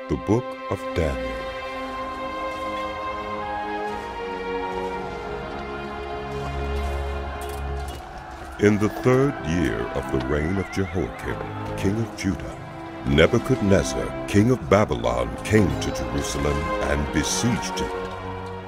The Book of Daniel. In the 3rd year of the reign of Jehoiakim, king of Judah, Nebuchadnezzar, king of Babylon, came to Jerusalem and besieged it.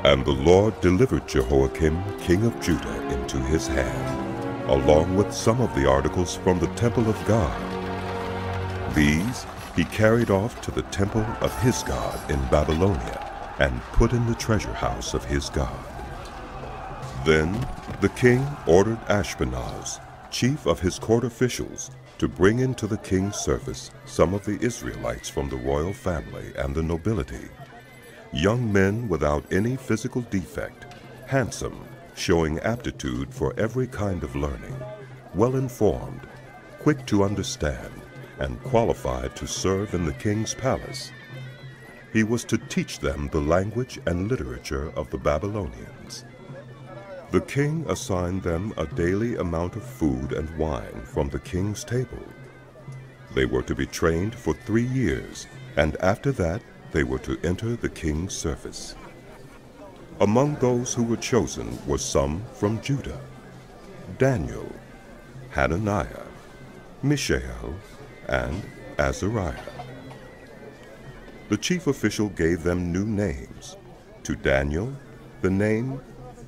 And the Lord delivered Jehoiakim, king of Judah, into his hand, along with some of the articles from the temple of God. These he carried off to the temple of his God in Babylonia, and put in the treasure house of his God. Then the king ordered Ashpenaz, chief of his court officials, to bring into the king's service some of the Israelites from the royal family and the nobility, young men without any physical defect, handsome, showing aptitude for every kind of learning, well-informed, quick to understand, and qualified to serve in the king's palace. He was to teach them the language and literature of the Babylonians. The king assigned them a daily amount of food and wine from the king's table. They were to be trained for 3 years, and after that they were to enter the king's service. Among those who were chosen were some from Judah: Daniel, Hananiah, Mishael, and Azariah. The chief official gave them new names. To Daniel, the name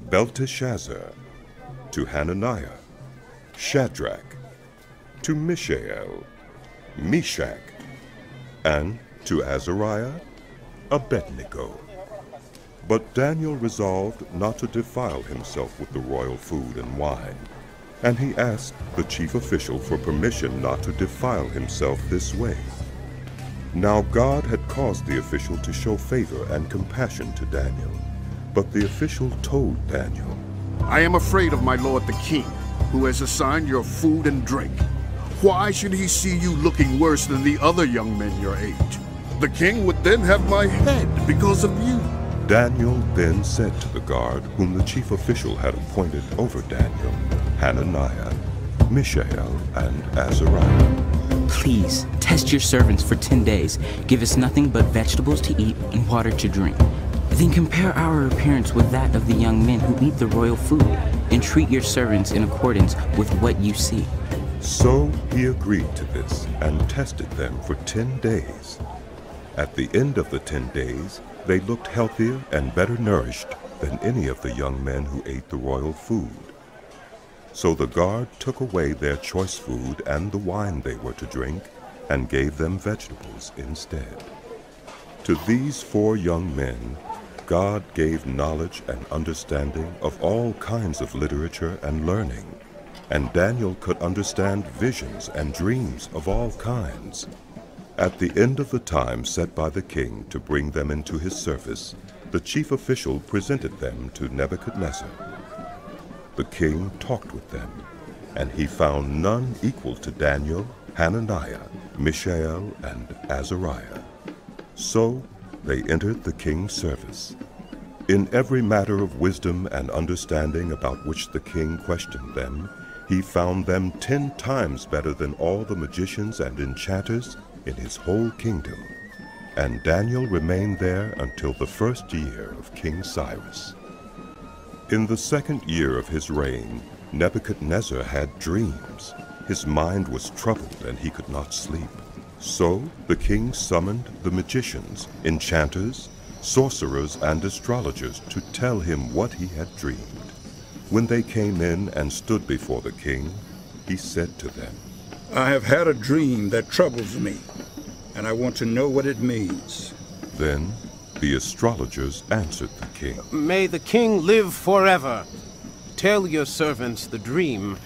Belteshazzar; to Hananiah, Shadrach; to Mishael, Meshach; and to Azariah, Abednego. But Daniel resolved not to defile himself with the royal food and wine, and he asked the chief official for permission not to defile himself this way. Now God had caused the official to show favor and compassion to Daniel, but the official told Daniel, "I am afraid of my lord the king, who has assigned your food and drink. Why should he see you looking worse than the other young men your age? The king would then have my head because of you." Daniel then said to the guard whom the chief official had appointed over Daniel, Hananiah, Mishael, and Azariah, "Please, test your servants for 10 days. Give us nothing but vegetables to eat and water to drink. Then compare our appearance with that of the young men who eat the royal food, and treat your servants in accordance with what you see." So he agreed to this and tested them for 10 days. At the end of the 10 days, they looked healthier and better nourished than any of the young men who ate the royal food. So the guard took away their choice food and the wine they were to drink, and gave them vegetables instead. To these 4 young men, God gave knowledge and understanding of all kinds of literature and learning, and Daniel could understand visions and dreams of all kinds. At the end of the time set by the king to bring them into his service, the chief official presented them to Nebuchadnezzar. The king talked with them, and he found none equal to Daniel, Hananiah, Mishael, and Azariah. So they entered the king's service. In every matter of wisdom and understanding about which the king questioned them, he found them 10 times better than all the magicians and enchanters in his whole kingdom. And Daniel remained there until the 1st year of King Cyrus. In the 2nd year of his reign, Nebuchadnezzar had dreams. His mind was troubled and he could not sleep. So the king summoned the magicians, enchanters, sorcerers, and astrologers to tell him what he had dreamed. When they came in and stood before the king, he said to them, "I have had a dream that troubles me, and I want to know what it means." Then the astrologers answered the king, "May the king live forever. Tell your servants the dream,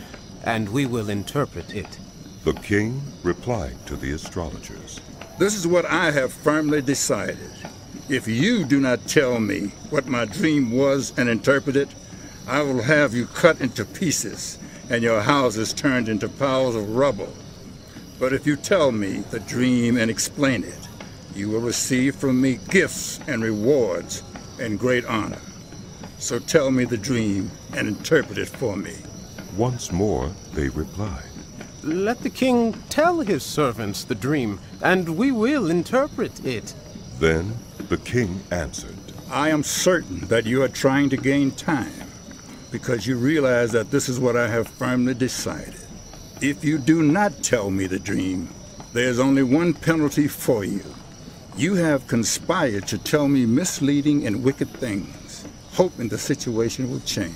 and we will interpret it." The king replied to the astrologers, "This is what I have firmly decided. If you do not tell me what my dream was and interpret it, I will have you cut into pieces and your houses turned into piles of rubble. But if you tell me the dream and explain it, you will receive from me gifts and rewards and great honor. So tell me the dream and interpret it for me." Once more they replied, "Let the king tell his servants the dream, and we will interpret it." Then the king answered, I am certain that you are trying to gain time, because you realize that this is what I have firmly decided. If you do not tell me the dream, there's only one penalty for you. You have conspired to tell me misleading and wicked things, hoping the situation will change.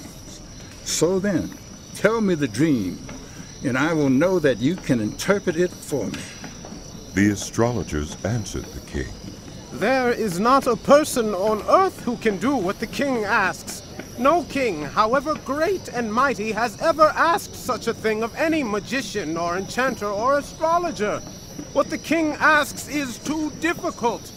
So then, tell me the dream, and I will know that you can interpret it for me. The astrologers answered the king, There is not a person on earth who can do what the king asks. No king, however great and mighty, has ever asked such a thing of any magician or enchanter or astrologer. What the king asks is too difficult.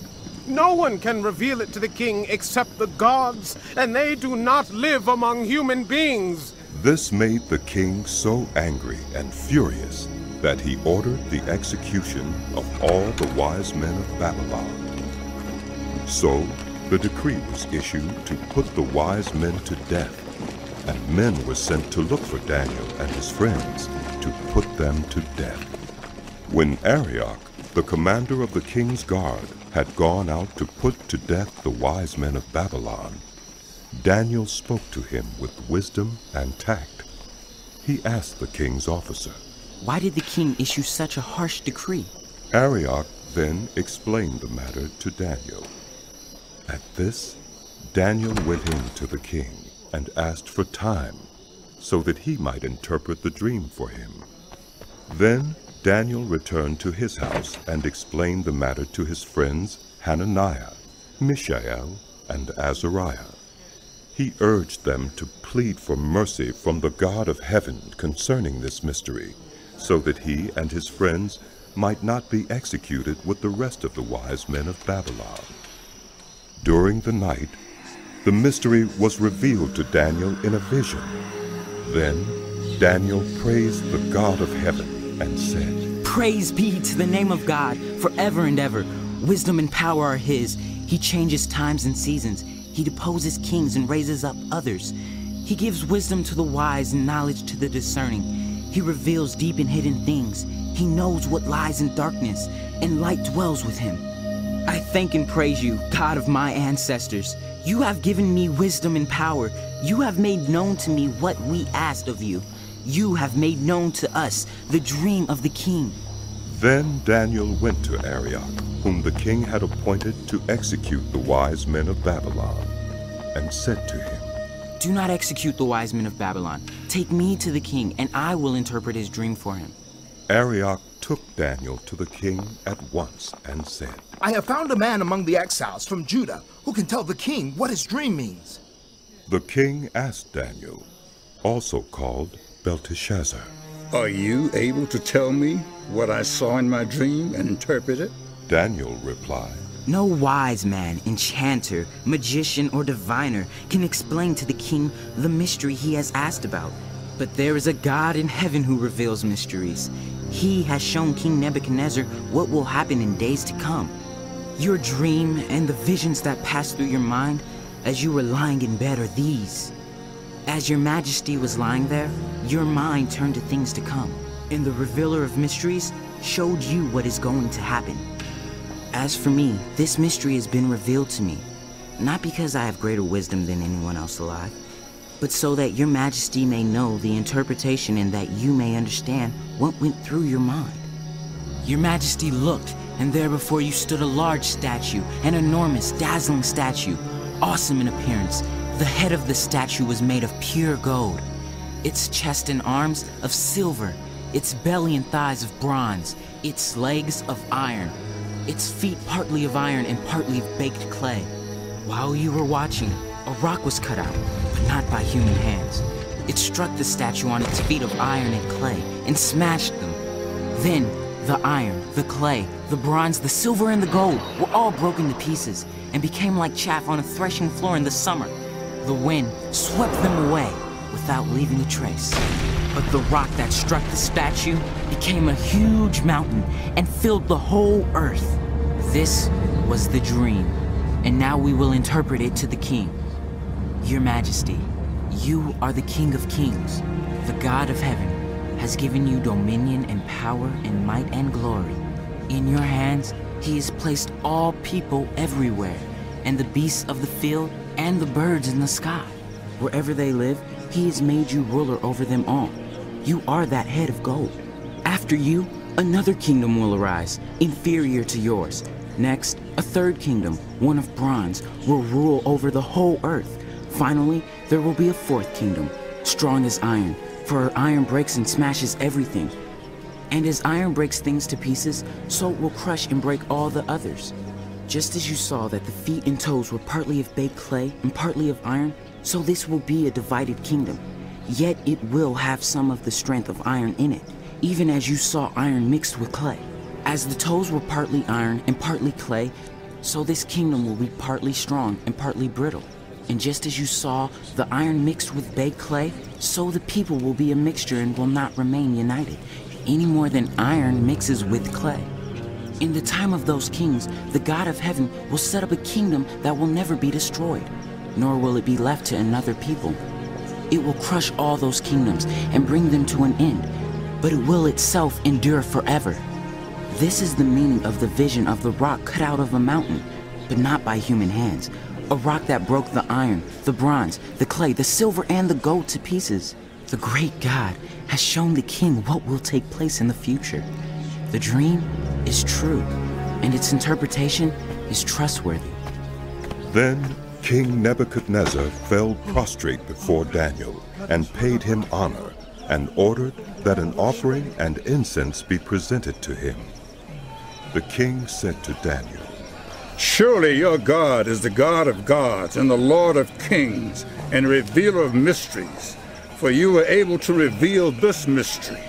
No one can reveal it to the king except the gods, and they do not live among human beings. This made the king so angry and furious that he ordered the execution of all the wise men of Babylon. So the decree was issued to put the wise men to death, and men were sent to look for Daniel and his friends to put them to death. When Arioch, the commander of the king's guard, had gone out to put to death the wise men of Babylon, Daniel spoke to him with wisdom and tact. He asked the king's officer, Why did the king issue such a harsh decree? Arioch then explained the matter to Daniel. At this, Daniel went in to the king and asked for time so that he might interpret the dream for him. Then Daniel returned to his house and explained the matter to his friends Hananiah, Mishael, and Azariah. He urged them to plead for mercy from the God of heaven concerning this mystery, so that he and his friends might not be executed with the rest of the wise men of Babylon. During the night, the mystery was revealed to Daniel in a vision. Then Daniel praised the God of heaven and said, Praise be to the name of God forever and ever. Wisdom and power are his. He changes times and seasons. He deposes kings and raises up others. He gives wisdom to the wise and knowledge to the discerning. He reveals deep and hidden things. He knows what lies in darkness, and light dwells with him. I thank and praise you, God of my ancestors. You have given me wisdom and power. You have made known to me what we asked of you. You have made known to us the dream of the king. Then Daniel went to Arioch, whom the king had appointed to execute the wise men of Babylon, and said to him, Do not execute the wise men of Babylon. Take me to the king, and I will interpret his dream for him. Arioch took Daniel to the king at once and said, I have found a man among the exiles from Judah who can tell the king what his dream means. The king asked Daniel, also called Belteshazzar, Are you able to tell me what I saw in my dream and interpret it? Daniel replied, No wise man, enchanter, magician, or diviner can explain to the king the mystery he has asked about. But there is a God in heaven who reveals mysteries. He has shown King Nebuchadnezzar what will happen in days to come. Your dream and the visions that passed through your mind as you were lying in bed are these. As your majesty was lying there, your mind turned to things to come, and the revealer of mysteries showed you what is going to happen. As for me, this mystery has been revealed to me, not because I have greater wisdom than anyone else alive, but so that your majesty may know the interpretation and that you may understand what went through your mind. Your majesty looked, and there before you stood a large statue, an enormous, dazzling statue, awesome in appearance. The head of the statue was made of pure gold, its chest and arms of silver, its belly and thighs of bronze, its legs of iron, its feet partly of iron and partly of baked clay. While you were watching, a rock was cut out, but not by human hands. It struck the statue on its feet of iron and clay and smashed them. Then the iron, the clay, the bronze, the silver, and the gold were all broken to pieces and became like chaff on a threshing floor in the summer. The wind swept them away without leaving a trace. But the rock that struck the statue became a huge mountain and filled the whole earth. This was the dream, and now we will interpret it to the king. Your Majesty, you are the King of Kings. The God of heaven has given you dominion and power and might and glory. In your hands He has placed all people everywhere, and the beasts of the field and the birds in the sky. Wherever they live, he has made you ruler over them all. You are that head of gold. After you, another kingdom will arise, inferior to yours. Next, a third kingdom, one of bronze, will rule over the whole earth. Finally, there will be a fourth kingdom, strong as iron, for iron breaks and smashes everything. And as iron breaks things to pieces, so it will crush and break all the others. Just as you saw that the feet and toes were partly of baked clay and partly of iron, so this will be a divided kingdom. Yet it will have some of the strength of iron in it, even as you saw iron mixed with clay. As the toes were partly iron and partly clay, so this kingdom will be partly strong and partly brittle. And just as you saw the iron mixed with baked clay, so the people will be a mixture and will not remain united, any more than iron mixes with clay. In the time of those kings, the God of heaven will set up a kingdom that will never be destroyed, nor will it be left to another people. It will crush all those kingdoms and bring them to an end, but it will itself endure forever. This is the meaning of the vision of the rock cut out of a mountain, but not by human hands, a rock that broke the iron, the bronze, the clay, the silver, and the gold to pieces. The great God has shown the king what will take place in the future. The dream is true, and its interpretation is trustworthy. Then King Nebuchadnezzar fell prostrate before Daniel and paid him honor, and ordered that an offering and incense be presented to him. The king said to Daniel, Surely your God is the God of gods and the Lord of kings and revealer of mysteries, for you were able to reveal this mystery.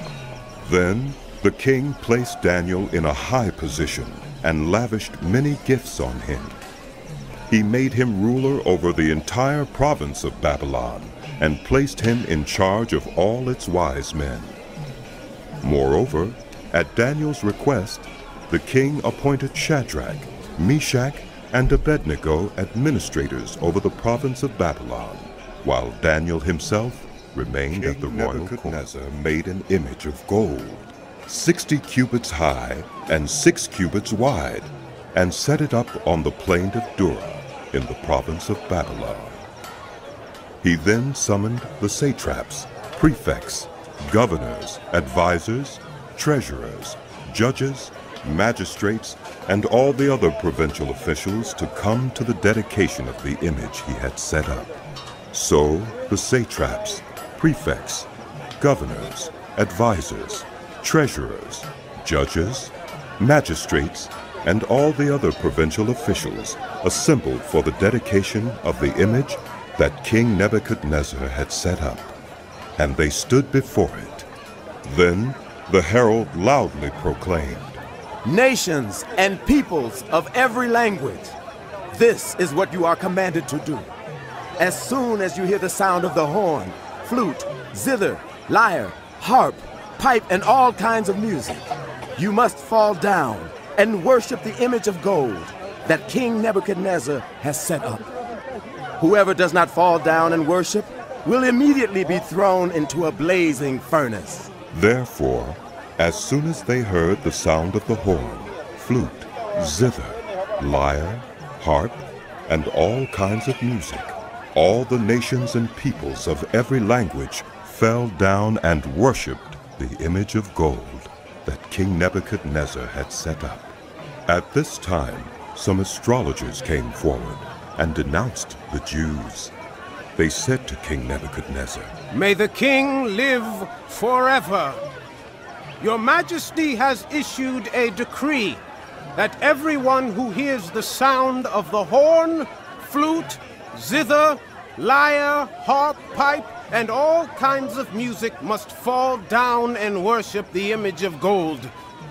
Then the king placed Daniel in a high position and lavished many gifts on him. He made him ruler over the entire province of Babylon and placed him in charge of all its wise men. Moreover, at Daniel's request, the king appointed Shadrach, Meshach, and Abednego administrators over the province of Babylon, while Daniel himself remained at the royal court. Nebuchadnezzar made an image of gold, 60 cubits high and 6 cubits wide, and set it up on the plain of Dura in the province of Babylon. He then summoned the satraps, prefects, governors, advisors, treasurers, judges, magistrates, and all the other provincial officials to come to the dedication of the image he had set up. So the satraps, prefects, governors, advisors, treasurers, judges, magistrates, and all the other provincial officials assembled for the dedication of the image that King Nebuchadnezzar had set up, and they stood before it. Then the herald loudly proclaimed, Nations and peoples of every language, this is what you are commanded to do. As soon as you hear the sound of the horn, flute, zither, lyre, harp, pipe, and all kinds of music, you must fall down and worship the image of gold that King Nebuchadnezzar has set up. Whoever does not fall down and worship will immediately be thrown into a blazing furnace. Therefore, as soon as they heard the sound of the horn, flute, zither, lyre, harp, and all kinds of music, all the nations and peoples of every language fell down and worshipped the image of gold that King Nebuchadnezzar had set up. At this time, some astrologers came forward and denounced the Jews. They said to King Nebuchadnezzar, May the king live forever. Your Majesty has issued a decree that everyone who hears the sound of the horn, flute, zither, lyre, harp, pipe, and all kinds of music must fall down and worship the image of gold,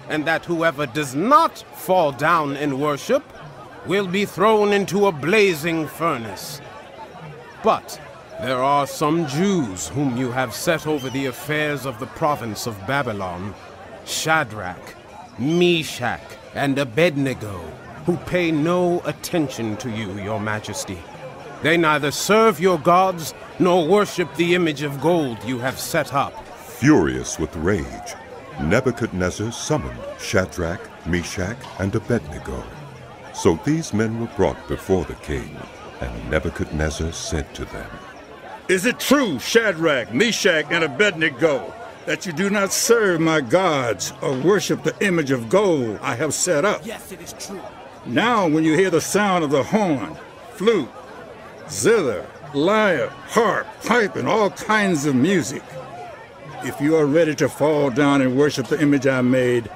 and that whoever does not fall down and worship will be thrown into a blazing furnace. But there are some Jews whom you have set over the affairs of the province of Babylon, Shadrach, Meshach, and Abednego, who pay no attention to you, your Majesty. They neither serve your gods nor worship the image of gold you have set up. Furious with rage, Nebuchadnezzar summoned Shadrach, Meshach, and Abednego. So these men were brought before the king, and Nebuchadnezzar said to them, Is it true, Shadrach, Meshach, and Abednego, that you do not serve my gods or worship the image of gold I have set up? Yes, it is true. Now when you hear the sound of the horn, flute, zither, lyre, harp, pipe, and all kinds of music, if you are ready to fall down and worship the image I made,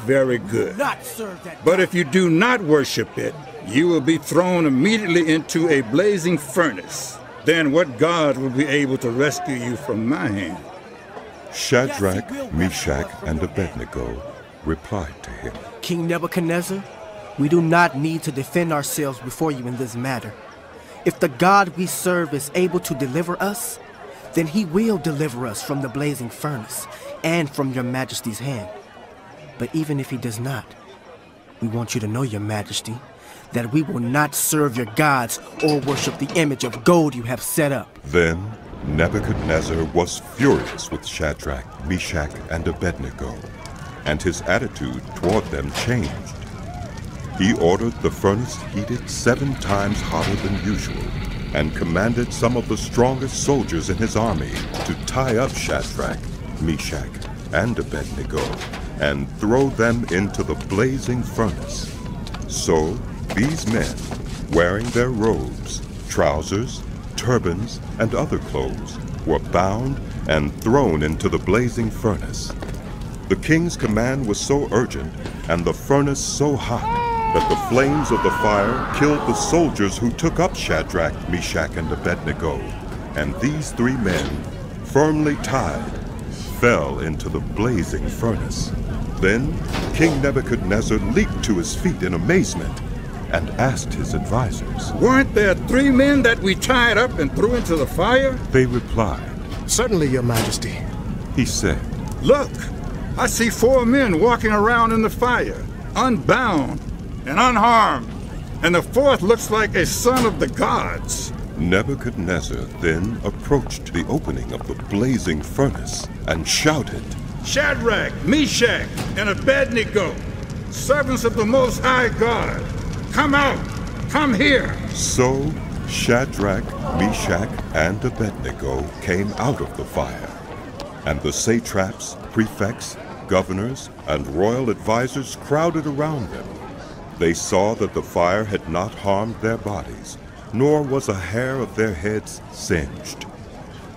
very good. Not serve that. But if you do not worship it, you will be thrown immediately into a blazing furnace. Then what God will be able to rescue you from my hand? Shadrach, Meshach, and Abednego replied to him, King Nebuchadnezzar, we do not need to defend ourselves before you in this matter. If the God we serve is able to deliver us, then he will deliver us from the blazing furnace and from your majesty's hand. But even if he does not, we want you to know, your majesty, that we will not serve your gods or worship the image of gold you have set up. Then Nebuchadnezzar was furious with Shadrach, Meshach, and Abednego, and his attitude toward them changed. He ordered the furnace heated 7 times hotter than usual, and commanded some of the strongest soldiers in his army to tie up Shadrach, Meshach, and Abednego, and throw them into the blazing furnace. So these men, wearing their robes, trousers, turbans, and other clothes, were bound and thrown into the blazing furnace. The king's command was so urgent, and the furnace so hot, that the flames of the fire killed the soldiers who took up Shadrach, Meshach, and Abednego, and these 3 men, firmly tied, fell into the blazing furnace. Then King Nebuchadnezzar leaped to his feet in amazement and asked his advisors, Weren't there 3 men that we tied up and threw into the fire? They replied, Certainly, your majesty. He said, Look, I see 4 men walking around in the fire, unbound and unharmed, and the 4th looks like a son of the gods. Nebuchadnezzar then approached the opening of the blazing furnace and shouted, Shadrach, Meshach, and Abednego, servants of the Most High God, come out, come here. So Shadrach, Meshach, and Abednego came out of the fire, and the satraps, prefects, governors, and royal advisors crowded around them. They saw that the fire had not harmed their bodies, nor was a hair of their heads singed.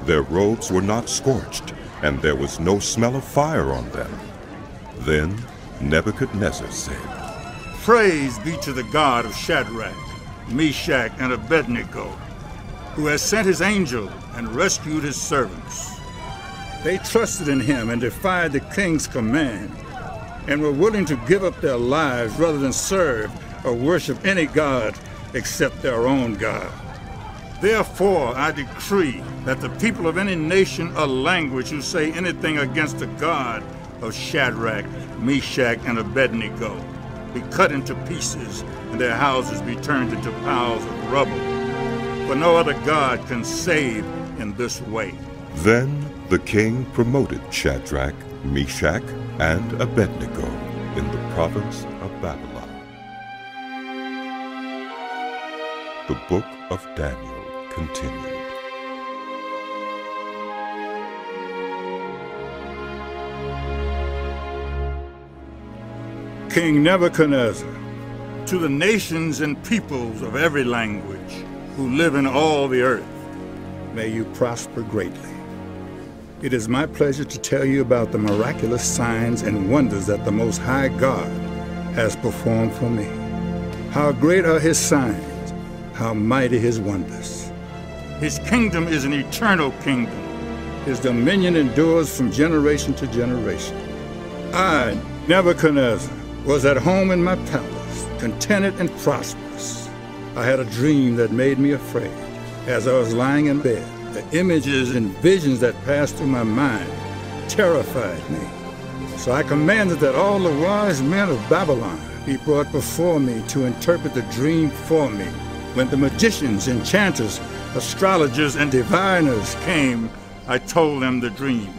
Their robes were not scorched, and there was no smell of fire on them. Then Nebuchadnezzar said, Praise be to the God of Shadrach, Meshach, and Abednego, who has sent his angel and rescued his servants. They trusted in him and defied the king's command, and were willing to give up their lives rather than serve or worship any god except their own God. Therefore, I decree that the people of any nation or language who say anything against the God of Shadrach, Meshach, and Abednego be cut into pieces and their houses be turned into piles of rubble. For no other God can save in this way. Then the king promoted Shadrach, Meshach, and Abednego in the province of Babylon. The Book of Daniel continued. King Nebuchadnezzar, to the nations and peoples of every language who live in all the earth, may you prosper greatly. It is my pleasure to tell you about the miraculous signs and wonders that the Most High God has performed for me. How great are his signs, how mighty his wonders. His kingdom is an eternal kingdom. His dominion endures from generation to generation. I, Nebuchadnezzar, was at home in my palace, contented and prosperous. I had a dream that made me afraid. As I was lying in bed, the images and visions that passed through my mind terrified me. So I commanded that all the wise men of Babylon be brought before me to interpret the dream for me. When the magicians, enchanters, astrologers, and diviners came, I told them the dream,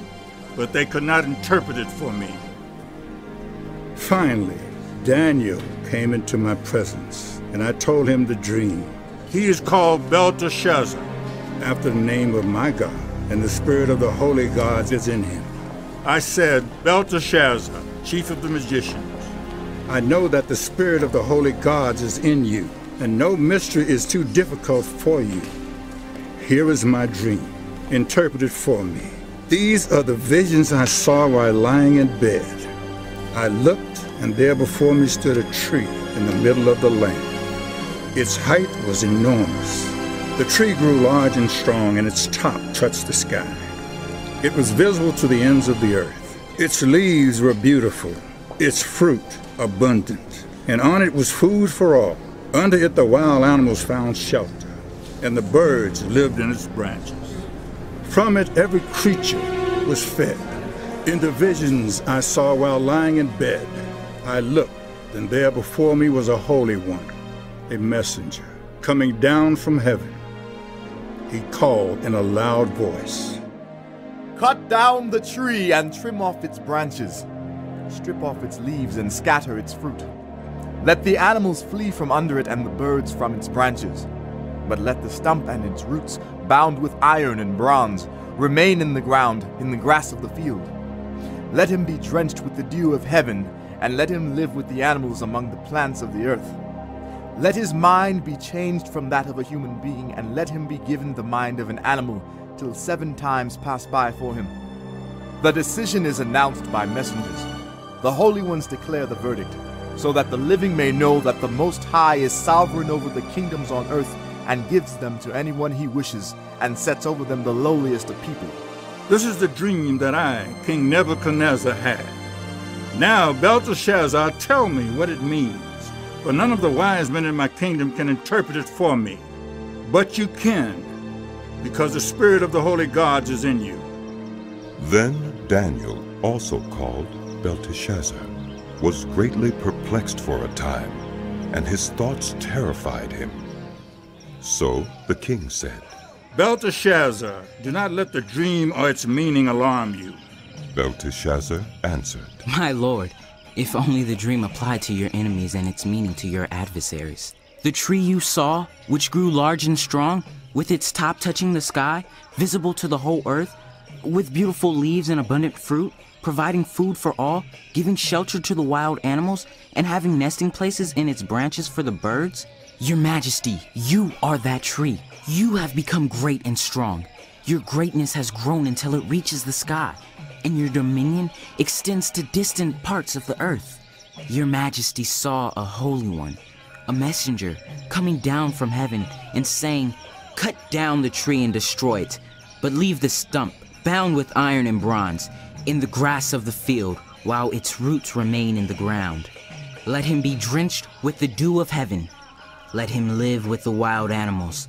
but they could not interpret it for me. Finally, Daniel came into my presence, and I told him the dream. He is called Belteshazzar, after the name of my God, and the spirit of the holy gods is in him. I said, Belteshazzar, chief of the magicians, I know that the spirit of the holy gods is in you, and no mystery is too difficult for you. Here is my dream, interpreted for me. These are the visions I saw while lying in bed. I looked, and there before me stood a tree in the middle of the land. Its height was enormous. The tree grew large and strong, and its top touched the sky. It was visible to the ends of the earth. Its leaves were beautiful, its fruit abundant, and on it was food for all. Under it the wild animals found shelter, and the birds lived in its branches. From it every creature was fed. In the visions I saw while lying in bed, I looked, and there before me was a holy one, a messenger, coming down from heaven. He called in a loud voice, Cut down the tree and trim off its branches. Strip off its leaves and scatter its fruit. Let the animals flee from under it and the birds from its branches. But let the stump and its roots, bound with iron and bronze, remain in the ground, in the grass of the field. Let him be drenched with the dew of heaven, and let him live with the animals among the plants of the earth. Let his mind be changed from that of a human being, and let him be given the mind of an animal, till 7 times pass by for him. The decision is announced by messengers. The holy ones declare the verdict, so that the living may know that the Most High is sovereign over the kingdoms on earth, and gives them to anyone he wishes, and sets over them the lowliest of people. This is the dream that I, King Nebuchadnezzar, had. Now, Belteshazzar, tell me what it means, for none of the wise men in my kingdom can interpret it for me. But you can, because the spirit of the holy gods is in you. Then Daniel, also called Belteshazzar, was greatly perplexed for a time, and his thoughts terrified him. So the king said, Belteshazzar, do not let the dream or its meaning alarm you. Belteshazzar answered, My lord, if only the dream applied to your enemies and its meaning to your adversaries. The tree you saw, which grew large and strong, with its top touching the sky, visible to the whole earth, with beautiful leaves and abundant fruit, providing food for all, giving shelter to the wild animals, and having nesting places in its branches for the birds? Your Majesty, you are that tree. You have become great and strong. Your greatness has grown until it reaches the sky, and your dominion extends to distant parts of the earth. Your Majesty saw a holy one, a messenger, coming down from heaven and saying, Cut down the tree and destroy it, but leave the stump, bound with iron and bronze, in the grass of the field, while its roots remain in the ground. Let him be drenched with the dew of heaven. Let him live with the wild animals,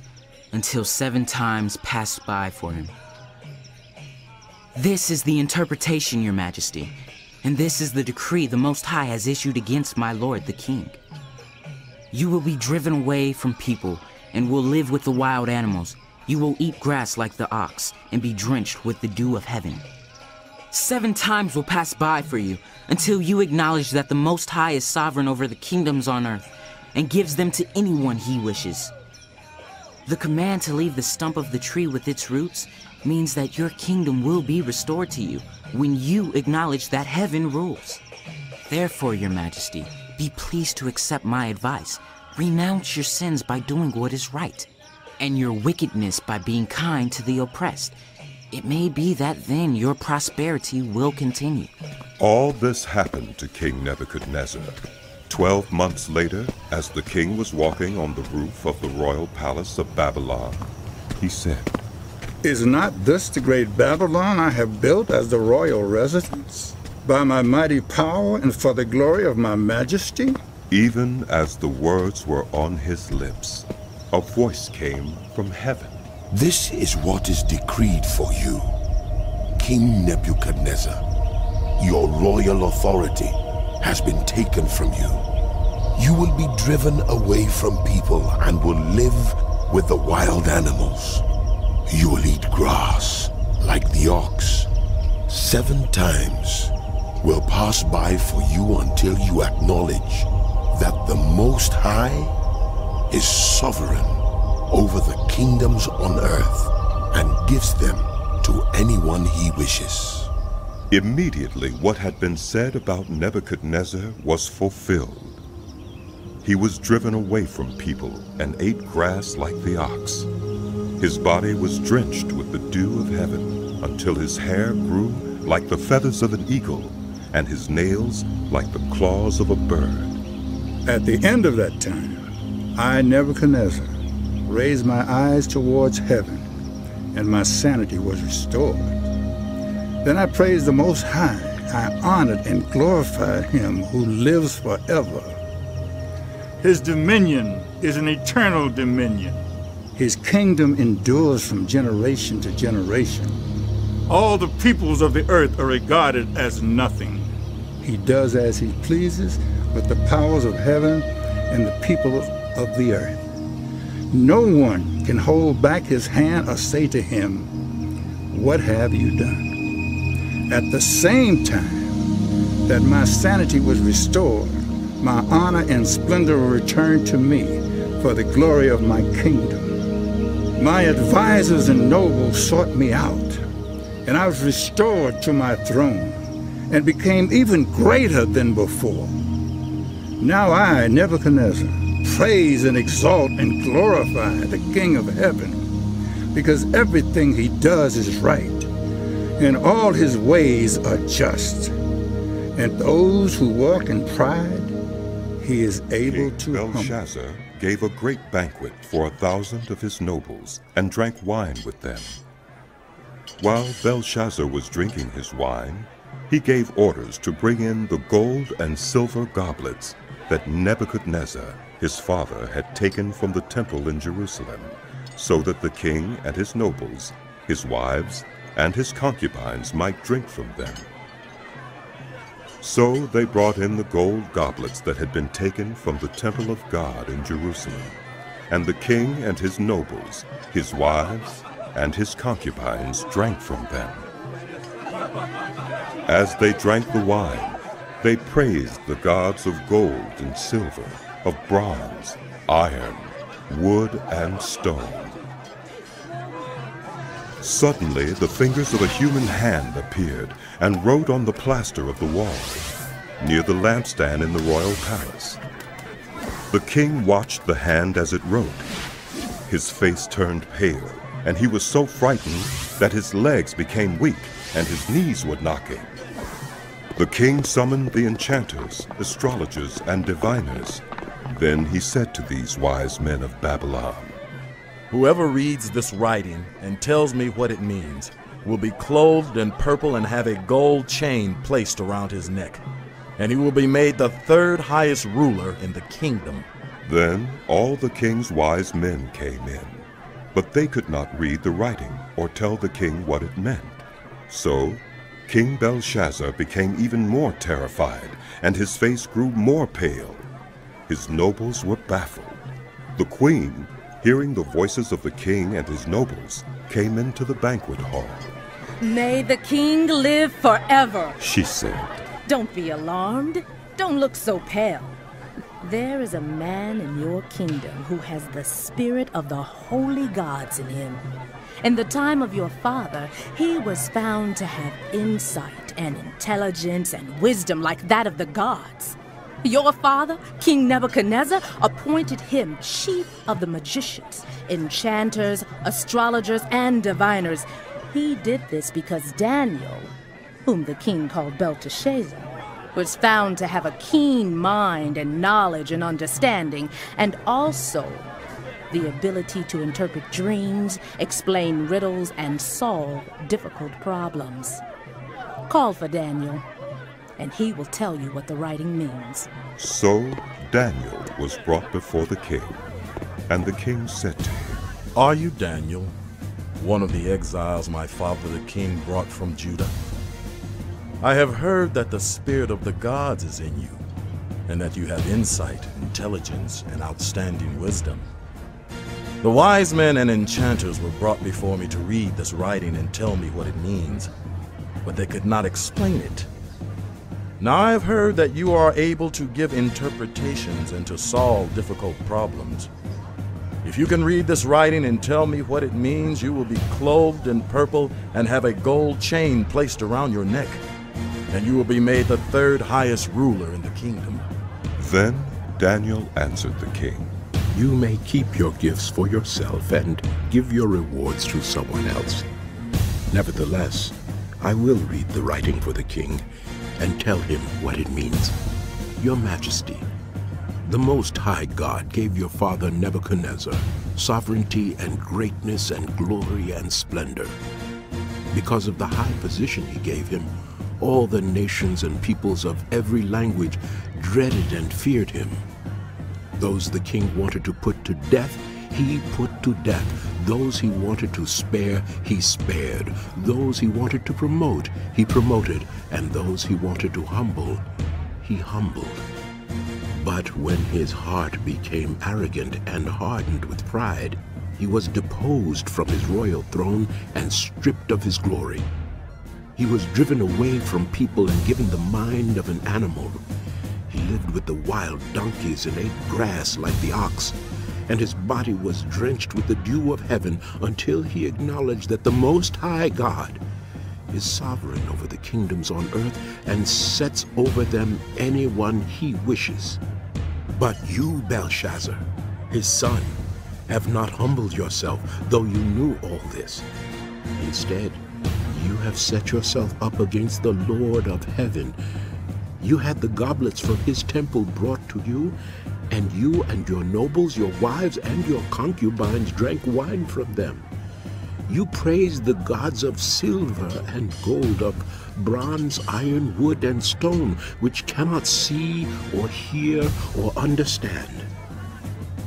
until 7 times pass by for him. This is the interpretation, Your Majesty, and this is the decree the Most High has issued against my lord the king. You will be driven away from people, and will live with the wild animals. You will eat grass like the ox, and be drenched with the dew of heaven. 7 times will pass by for you, until you acknowledge that the Most High is sovereign over the kingdoms on earth, and gives them to anyone he wishes. The command to leave the stump of the tree with its roots means that your kingdom will be restored to you when you acknowledge that heaven rules. Therefore, Your Majesty, be pleased to accept my advice. Renounce your sins by doing what is right, and your wickedness by being kind to the oppressed. It may be that then your prosperity will continue. All this happened to King Nebuchadnezzar. 12 months later, as the king was walking on the roof of the royal palace of Babylon, he said, Is not this the great Babylon I have built as the royal residence, by my mighty power and for the glory of my majesty? Even as the words were on his lips, a voice came from heaven. This is what is decreed for you, King Nebuchadnezzar. Your royal authority has been taken from you. You will be driven away from people and will live with the wild animals. You will eat grass like the ox. 7 times will pass by for you until you acknowledge that the Most High is sovereign over the kingdoms on earth and gives them to anyone he wishes. Immediately what had been said about Nebuchadnezzar was fulfilled. He was driven away from people and ate grass like the ox. His body was drenched with the dew of heaven until his hair grew like the feathers of an eagle and his nails like the claws of a bird. At the end of that time, I, Nebuchadnezzar, raised my eyes towards heaven, and my sanity was restored. Then I praised the Most High. I honored and glorified him who lives forever. His dominion is an eternal dominion. His kingdom endures from generation to generation. All the peoples of the earth are regarded as nothing. He does as he pleases with the powers of heaven and the people of the earth. No one can hold back his hand or say to him, "What have you done?" At the same time that my sanity was restored, my honor and splendor returned to me for the glory of my kingdom. My advisors and nobles sought me out, and I was restored to my throne and became even greater than before. Now I, Nebuchadnezzar, praise and exalt and glorify the King of heaven, because everything he does is right, and all his ways are just. And those who walk in pride, he is able to humble. Belshazzar gave a great banquet for 1,000 of his nobles and drank wine with them. While Belshazzar was drinking his wine, he gave orders to bring in the gold and silver goblets that Nebuchadnezzar, his father, had taken from the temple in Jerusalem, so that the king and his nobles, his wives, and his concubines might drink from them. So they brought in the gold goblets that had been taken from the temple of God in Jerusalem, and the king and his nobles, his wives, and his concubines drank from them. As they drank the wine, they praised the gods of gold and silver, of bronze, iron, wood, and stone. Suddenly, the fingers of a human hand appeared and wrote on the plaster of the wall, near the lampstand in the royal palace. The king watched the hand as it wrote. His face turned pale, and he was so frightened that his legs became weak and his knees were knocking. The king summoned the enchanters, astrologers, and diviners. Then he said to these wise men of Babylon, "Whoever reads this writing and tells me what it means will be clothed in purple and have a gold chain placed around his neck, and he will be made the third highest ruler in the kingdom." Then all the king's wise men came in, but they could not read the writing or tell the king what it meant. So King Belshazzar became even more terrified, and his face grew more pale. His nobles were baffled. The queen, hearing the voices of the king and his nobles, came into the banquet hall. "May the king live forever," she said. "Don't be alarmed. Don't look so pale. There is a man in your kingdom who has the spirit of the holy gods in him. In the time of your father, he was found to have insight and intelligence and wisdom like that of the gods. Your father, King Nebuchadnezzar, appointed him chief of the magicians, enchanters, astrologers, and diviners. He did this because Daniel, whom the king called Belteshazzar, was found to have a keen mind and knowledge and understanding, and also the ability to interpret dreams, explain riddles, and solve difficult problems. Call for Daniel, and he will tell you what the writing means." So Daniel was brought before the king, and the king said to him, "Are you Daniel, one of the exiles my father the king brought from Judah? I have heard that the spirit of the gods is in you, and that you have insight, intelligence, and outstanding wisdom. The wise men and enchanters were brought before me to read this writing and tell me what it means, but they could not explain it. Now I've heard that you are able to give interpretations and to solve difficult problems. If you can read this writing and tell me what it means, you will be clothed in purple and have a gold chain placed around your neck, and you will be made the third highest ruler in the kingdom. Then Daniel answered the king, You may keep your gifts for yourself and give your rewards to someone else. Nevertheless, I will read the writing for the king and tell him what it means. Your Majesty, the Most High God gave your father Nebuchadnezzar sovereignty and greatness and glory and splendor. Because of the high position he gave him, all the nations and peoples of every language dreaded and feared him. Those the king wanted to put to death, he put to death. Those he wanted to spare, he spared. Those he wanted to promote, he promoted. And those he wanted to humble, he humbled. But when his heart became arrogant and hardened with pride, he was deposed from his royal throne and stripped of his glory. He was driven away from people and given the mind of an animal. He lived with the wild donkeys and ate grass like the ox, and his body was drenched with the dew of heaven until he acknowledged that the Most High God is sovereign over the kingdoms on earth and sets over them anyone he wishes. But you, Belshazzar, his son, have not humbled yourself, though you knew all this. Instead, you have set yourself up against the Lord of heaven. You had the goblets from his temple brought to you, and you and your nobles, your wives, and your concubines drank wine from them. You praised the gods of silver and gold, of bronze, iron, wood, and stone, which cannot see or hear or understand.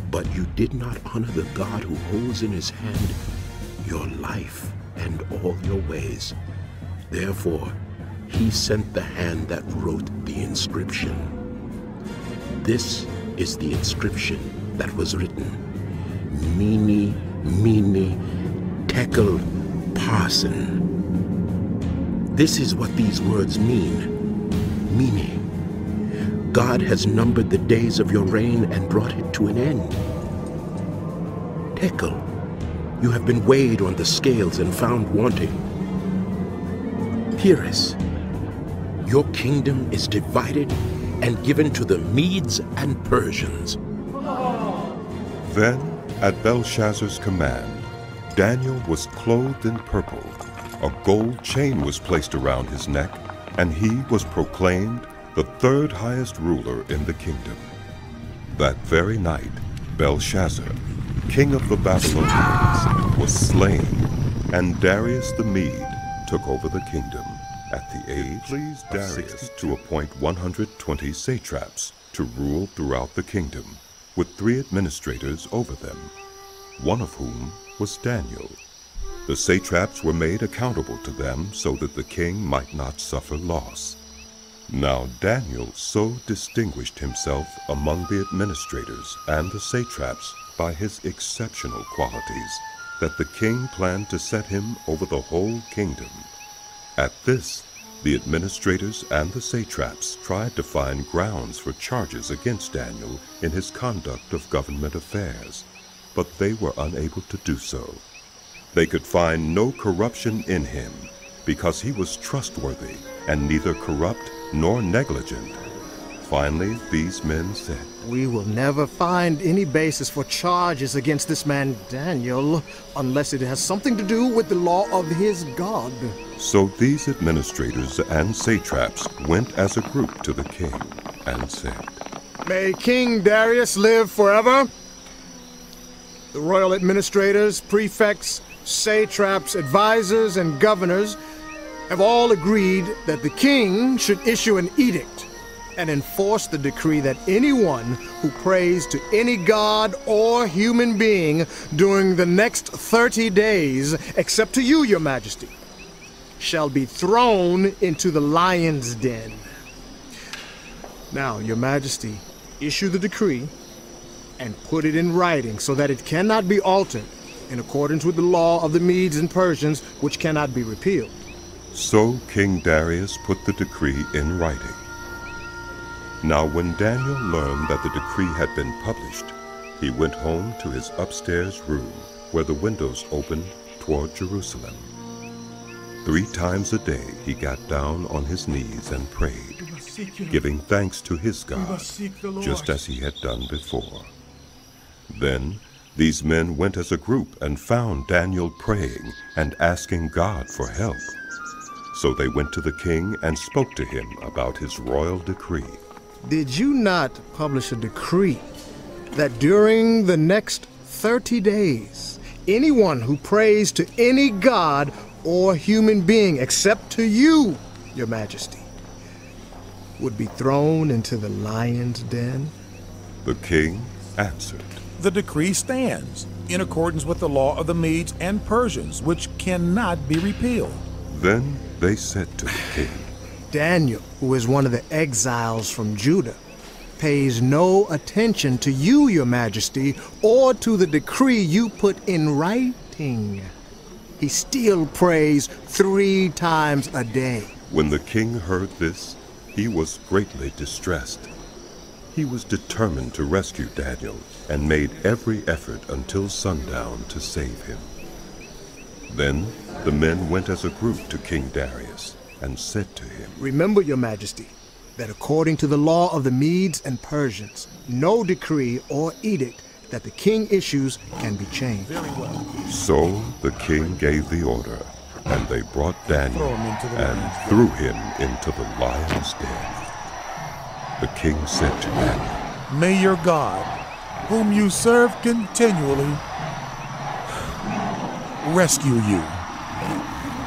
But you did not honor the God who holds in his hand your life and all your ways. Therefore, he sent the hand that wrote the inscription. This is the inscription that was written: Mene, Mene, Tekel, Parsin. This is what these words mean. Mene, God has numbered the days of your reign and brought it to an end. Tekel, you have been weighed on the scales and found wanting. Peres, your kingdom is divided and given to the Medes and Persians. Then, at Belshazzar's command, Daniel was clothed in purple. A gold chain was placed around his neck, and he was proclaimed the third highest ruler in the kingdom. That very night, Belshazzar, king of the Babylonians, was slain, and Darius the Mede took over the kingdom. At the age pleased Darius to appoint 120 satraps to rule throughout the kingdom, with 3 administrators over them, one of whom was Daniel. The satraps were made accountable to them so that the king might not suffer loss. Now Daniel so distinguished himself among the administrators and the satraps by his exceptional qualities that the king planned to set him over the whole kingdom. At this, the administrators and the satraps tried to find grounds for charges against Daniel in his conduct of government affairs, but they were unable to do so. They could find no corruption in him, because he was trustworthy and neither corrupt nor negligent. Finally, these men said, We will never find any basis for charges against this man Daniel, unless it has something to do with the law of his God. So these administrators and satraps went as a group to the king and said, May King Darius live forever. The royal administrators, prefects, satraps, advisors, and governors have all agreed that the king should issue an edict and enforce the decree that anyone who prays to any god or human being during the next 30 days, except to you, your majesty, shall be thrown into the lion's den. Now, your majesty, issue the decree and put it in writing so that it cannot be altered in accordance with the law of the Medes and Persians, which cannot be repealed. So King Darius put the decree in writing, Now when Daniel learned that the decree had been published, he went home to his upstairs room, where the windows opened toward Jerusalem. 3 times a day he got down on his knees and prayed, giving thanks to his God, just as he had done before. Then these men went as a group and found Daniel praying and asking God for help. So they went to the king and spoke to him about his royal decree. Did you not publish a decree that during the next 30 days, anyone who prays to any god or human being except to you, your majesty, would be thrown into the lion's den? The king answered, The decree stands, in accordance with the law of the Medes and Persians, which cannot be repealed. Then they said to the king, Daniel, who is one of the exiles from Judah, pays no attention to you, your majesty, or to the decree you put in writing. He still prays 3 times a day. When the king heard this, he was greatly distressed. He was determined to rescue Daniel and made every effort until sundown to save him. Then the men went as a group to King Darius and said to him, Remember, your majesty, that according to the law of the Medes and Persians, no decree or edict that the king issues can be changed. Very well. So the king gave the order, and they brought Daniel and threw him into the lion's den. The king said to Daniel, May your God, whom you serve continually, rescue you.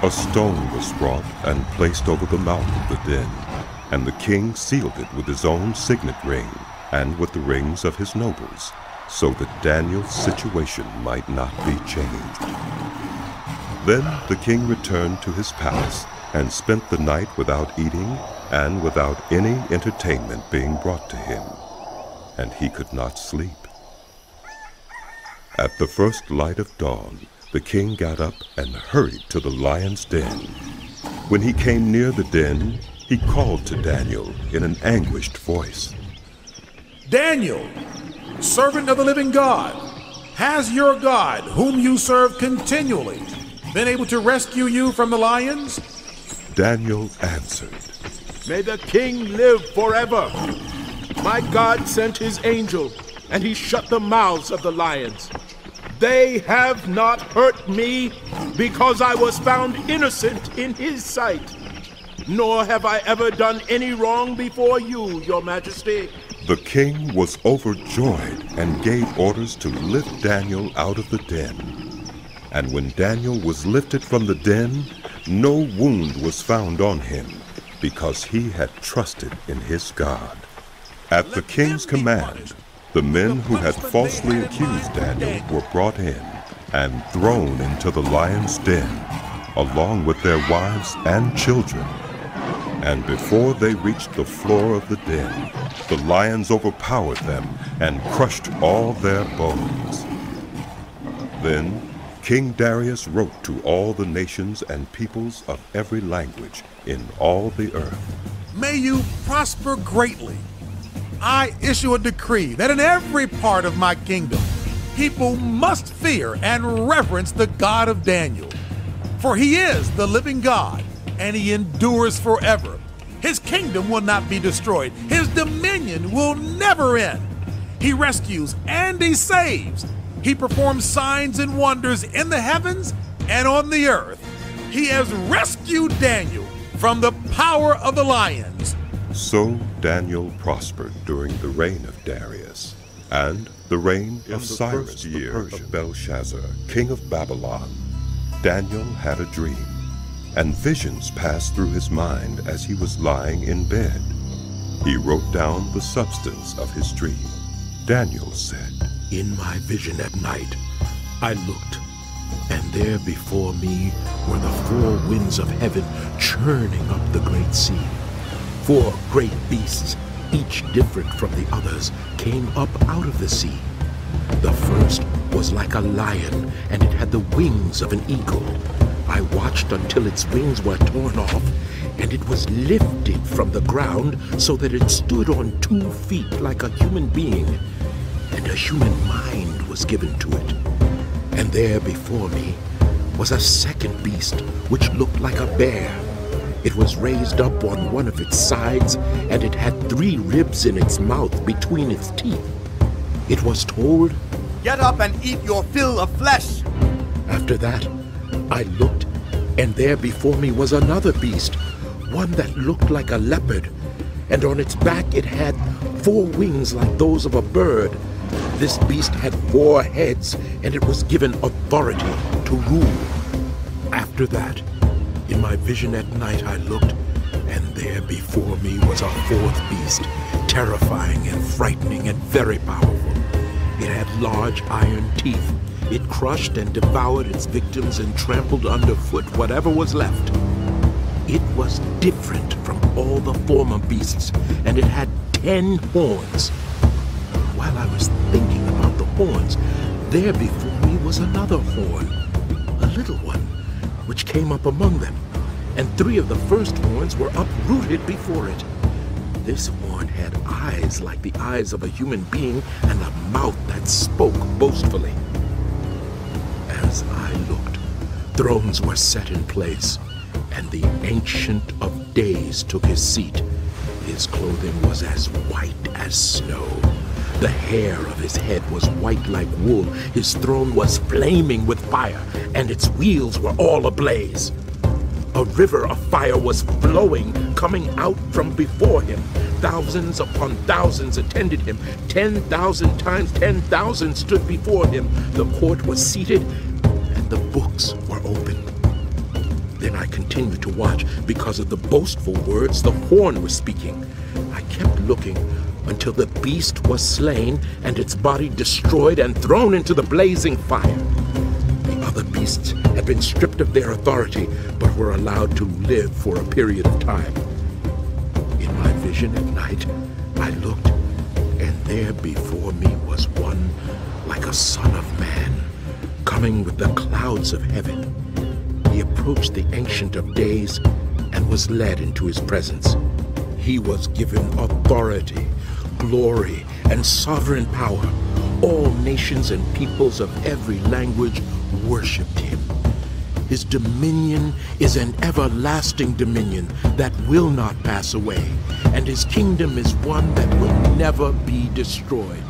A stone was brought and placed over the mouth of the den, and the king sealed it with his own signet ring and with the rings of his nobles, so that Daniel's situation might not be changed. Then the king returned to his palace and spent the night without eating and without any entertainment being brought to him, and he could not sleep. At the first light of dawn, the king got up and hurried to the lion's den. When he came near the den, he called to Daniel in an anguished voice. Daniel, servant of the living God, has your God, whom you serve continually, been able to rescue you from the lions? Daniel answered, May the king live forever. My God sent his angel, and he shut the mouths of the lions. They have not hurt me, because I was found innocent in his sight. Nor have I ever done any wrong before you, your majesty. The king was overjoyed and gave orders to lift Daniel out of the den. And when Daniel was lifted from the den, no wound was found on him, because he had trusted in his God. At the king's command, the men who had falsely accused Daniel were brought in and thrown into the lion's den, along with their wives and children. And before they reached the floor of the den, the lions overpowered them and crushed all their bones. Then King Darius wrote to all the nations and peoples of every language in all the earth. May you prosper greatly. I issue a decree that in every part of my kingdom, people must fear and reverence the God of Daniel. For he is the living God, and he endures forever. His kingdom will not be destroyed. His dominion will never end. He rescues and he saves. He performs signs and wonders in the heavens and on the earth. He has rescued Daniel from the power of the lions. So Daniel prospered during the reign of Darius, and the reign of Cyrus the Persian, of Belshazzar, king of Babylon. Daniel had a dream, and visions passed through his mind as he was lying in bed. He wrote down the substance of his dream. Daniel said, In my vision at night, I looked, and there before me were the 4 winds of heaven churning up the great sea. 4 great beasts, each different from the others, came up out of the sea. The first was like a lion, and it had the wings of an eagle. I watched until its wings were torn off, and it was lifted from the ground so that it stood on 2 feet like a human being, and a human mind was given to it. And there before me was a second beast which looked like a bear. It was raised up on one of its sides, and it had 3 ribs in its mouth between its teeth. It was told, "Get up and eat your fill of flesh." After that, I looked, and there before me was another beast, one that looked like a leopard, and on its back it had 4 wings like those of a bird. This beast had 4 heads, and it was given authority to rule. After that, in my vision at night I looked, and there before me was a 4th beast, terrifying and frightening and very powerful. It had large iron teeth. It crushed and devoured its victims and trampled underfoot whatever was left. It was different from all the former beasts, and it had 10 horns. While I was thinking about the horns, there before me was another horn, a little one, which came up among them, and 3 of the first horns were uprooted before it. This horn had eyes like the eyes of a human being and a mouth that spoke boastfully. As I looked, thrones were set in place, and the Ancient of Days took his seat. His clothing was as white as snow. The hair of his head was white like wool. His throne was flaming with fire, and its wheels were all ablaze. A river of fire was flowing, coming out from before him. Thousands upon thousands attended him. 10,000 times 10,000 stood before him. The court was seated, and the books were open. Then I continued to watch because of the boastful words the horn was speaking. I kept looking until the beast was slain and its body destroyed and thrown into the blazing fire. The other beasts had been stripped of their authority, but were allowed to live for a period of time. In my vision at night, I looked, and there before me was one like a son of man, coming with the clouds of heaven. He approached the Ancient of Days and was led into his presence. He was given authority, glory, and sovereign power. All nations and peoples of every language worshipped him. His dominion is an everlasting dominion that will not pass away, and his kingdom is one that will never be destroyed.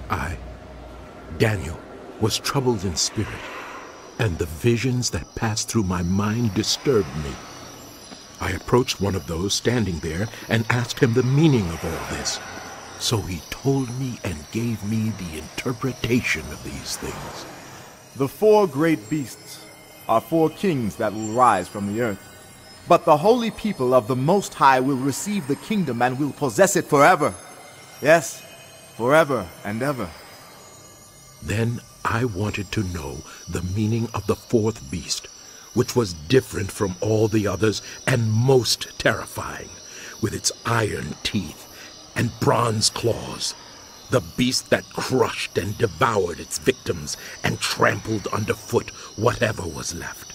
I, Daniel, was troubled in spirit, and the visions that passed through my mind disturbed me. I approached one of those standing there and asked him the meaning of all this. So he told me and gave me the interpretation of these things. The 4 great beasts are 4 kings that will rise from the earth. But the holy people of the Most High will receive the kingdom and will possess it forever. Yes, forever and ever. Then I wanted to know the meaning of the 4th beast, which was different from all the others and most terrifying, with its iron teeth and bronze claws, the beast that crushed and devoured its victims and trampled underfoot whatever was left.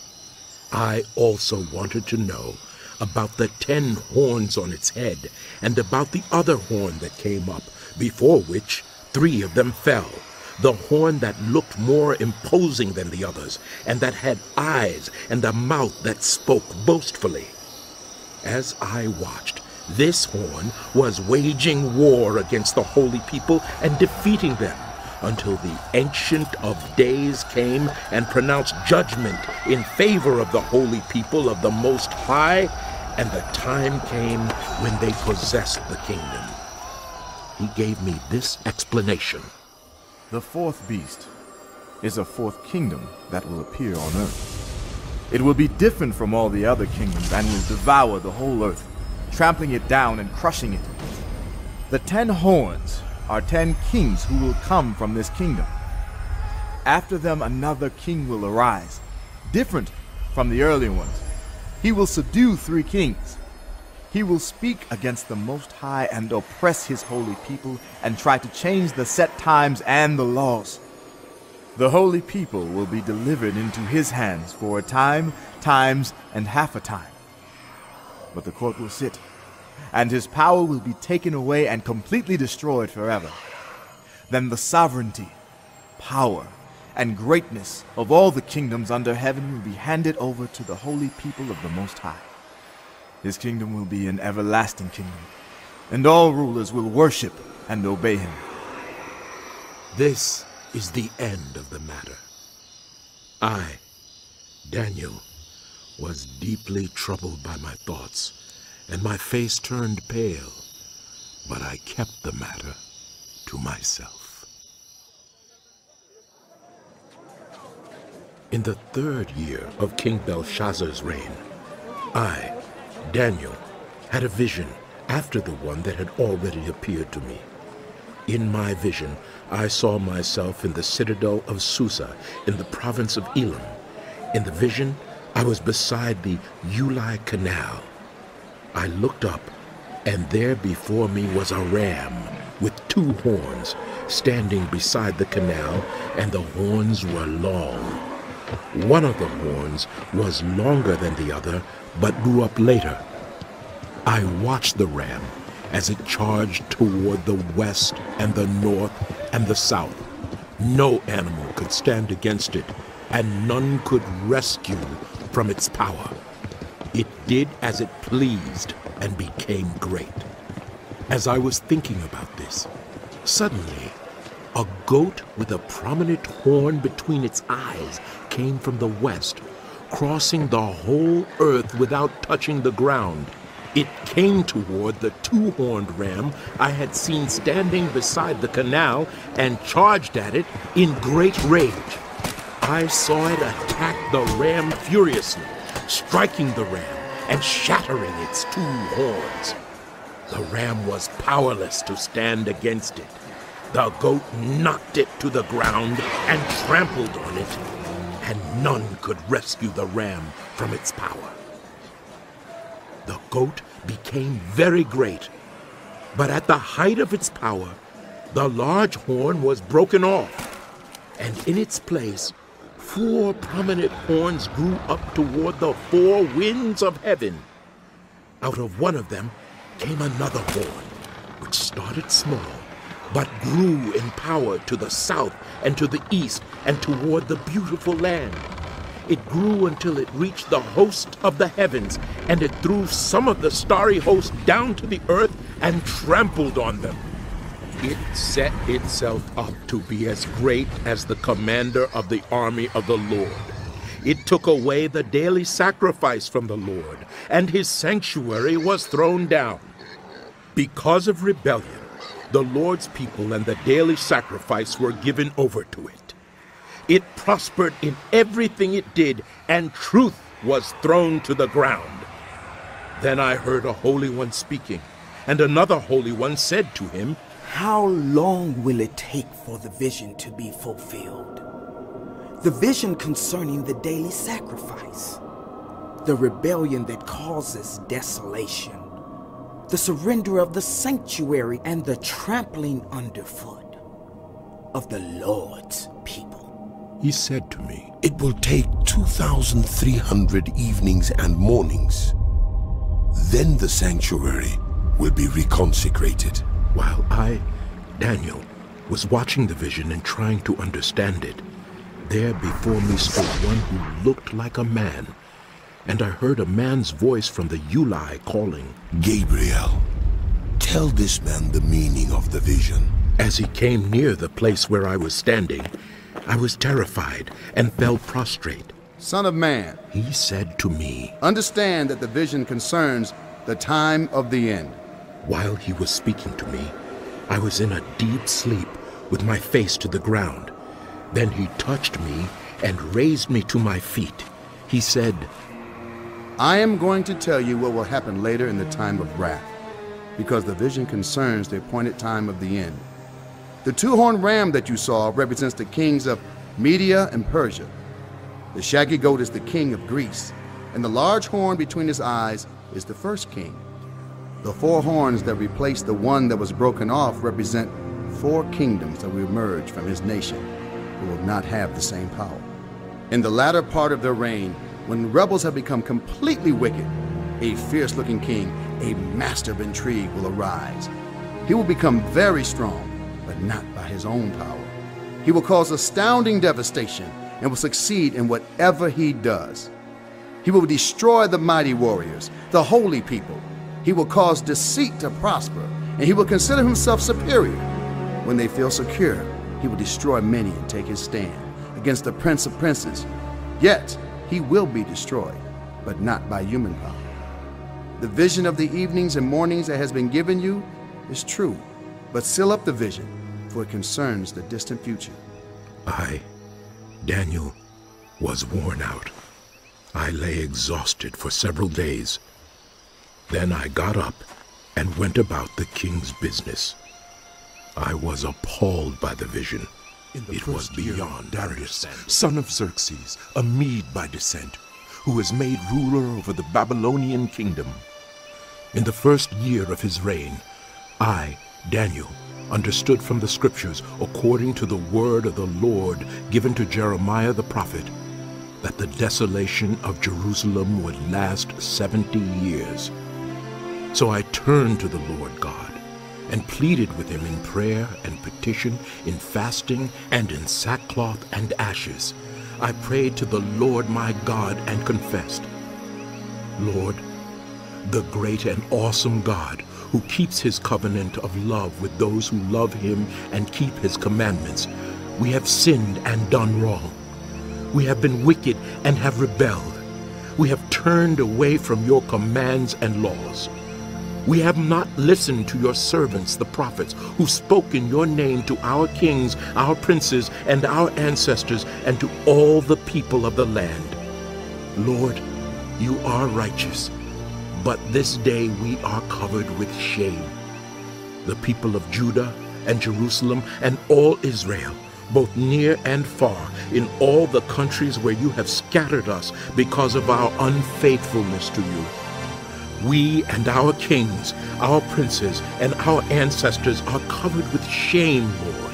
I also wanted to know about the 10 horns on its head and about the other horn that came up, before which 3 of them fell. The horn that looked more imposing than the others, and that had eyes and a mouth that spoke boastfully. As I watched, this horn was waging war against the holy people and defeating them, until the Ancient of Days came and pronounced judgment in favor of the holy people of the Most High, and the time came when they possessed the kingdom. He gave me this explanation. The 4th beast is a 4th kingdom that will appear on earth. It will be different from all the other kingdoms and will devour the whole earth, trampling it down and crushing it. The 10 horns are 10 kings who will come from this kingdom. After them another king will arise, different from the earlier ones. He will subdue 3 kings. He will speak against the Most High and oppress his holy people and try to change the set times and the laws. The holy people will be delivered into his hands for a time, times, and half a time. but the court will sit, and his power will be taken away and completely destroyed forever. Then the sovereignty, power, and greatness of all the kingdoms under heaven will be handed over to the holy people of the Most High. His kingdom will be an everlasting kingdom, and all rulers will worship and obey him. This is the end of the matter. I, Daniel, was deeply troubled by my thoughts, and my face turned pale, but I kept the matter to myself. In the 3rd year of King Belshazzar's reign, I, Daniel, had a vision after the one that had already appeared to me. In my vision, I saw myself in the citadel of Susa in the province of Elam. In the vision, I was beside the Ulai Canal. I looked up, and there before me was a ram with 2 horns standing beside the canal, and the horns were long. One of the horns was longer than the other, but grew up later. I watched the ram as it charged toward the west and the north and the south. No animal could stand against it, and none could rescue from its power. It did as it pleased and became great. As I was thinking about this, suddenly a goat with a prominent horn between its eyes came from the west, crossing the whole earth without touching the ground. It came toward the 2-horned ram I had seen standing beside the canal and charged at it in great rage. I saw it attack the ram furiously, striking the ram and shattering its 2 horns. The ram was powerless to stand against it. The goat knocked it to the ground and trampled on it, and none could rescue the ram from its power. The goat became very great, but at the height of its power, the large horn was broken off, and in its place, 4 prominent horns grew up toward the 4 winds of heaven. Out of one of them came another horn, which started small, but grew in power to the south and to the east and toward the beautiful land. It grew until it reached the host of the heavens, and it threw some of the starry host down to the earth and trampled on them. It set itself up to be as great as the commander of the army of the Lord. It took away the daily sacrifice from the Lord, and his sanctuary was thrown down. Because of rebellion, the Lord's people and the daily sacrifice were given over to it. It prospered in everything it did, and truth was thrown to the ground. Then I heard a Holy One speaking, and another Holy One said to him, "How long will it take for the vision to be fulfilled? The vision concerning the daily sacrifice, the rebellion that causes desolation, the surrender of the sanctuary, and the trampling underfoot of the Lord's people." He said to me, "It will take 2,300 evenings and mornings. Then the sanctuary will be reconsecrated." While I, Daniel, was watching the vision and trying to understand it, there before me stood one who looked like a man, and I heard a man's voice from the Ulai calling, "Gabriel, tell this man the meaning of the vision." As he came near the place where I was standing, I was terrified and fell prostrate. "Son of man," he said to me, "understand that the vision concerns the time of the end." While he was speaking to me, I was in a deep sleep with my face to the ground. Then he touched me and raised me to my feet. He said, "I am going to tell you what will happen later in the time of wrath, because the vision concerns the appointed time of the end. The 2-horned ram that you saw represents the kings of Media and Persia. The shaggy goat is the king of Greece, and the large horn between his eyes is the first king. The 4 horns that replace the one that was broken off represent 4 kingdoms that will emerge from his nation, who will not have the same power. In the latter part of their reign, when rebels have become completely wicked, a fierce-looking king, a master of intrigue will arise. He will become very strong, but not by his own power. He will cause astounding devastation and will succeed in whatever he does. He will destroy the mighty warriors, the holy people. He will cause deceit to prosper, and he will consider himself superior. When they feel secure, he will destroy many and take his stand against the Prince of Princes. Yet he will be destroyed, but not by human power. The vision of the evenings and mornings that has been given you is true, but seal up the vision, for it concerns the distant future. I, Daniel, was worn out. I lay exhausted for several days. Then I got up and went about the king's business. I was appalled by the vision. It was beyond Darius, son of Xerxes, a Mede by descent, who was made ruler over the Babylonian kingdom. In the first year of his reign, I, Daniel, understood from the scriptures, according to the word of the Lord given to Jeremiah the prophet, that the desolation of Jerusalem would last 70 years. So I turned to the Lord God and pleaded with him in prayer and petition, in fasting and in sackcloth and ashes. I prayed to the Lord my God and confessed, Lord, the great and awesome God, who keeps his covenant of love with those who love him and keep his commandments, we have sinned and done wrong. We have been wicked and have rebelled. We have turned away from your commands and laws. We have not listened to your servants, the prophets, who spoke in your name to our kings, our princes, and our ancestors, and to all the people of the land. Lord, you are righteous, but this day we are covered with shame. The people of Judah and Jerusalem and all Israel, both near and far, in all the countries where you have scattered us because of our unfaithfulness to you. We and our kings, our princes, and our ancestors are covered with shame, Lord,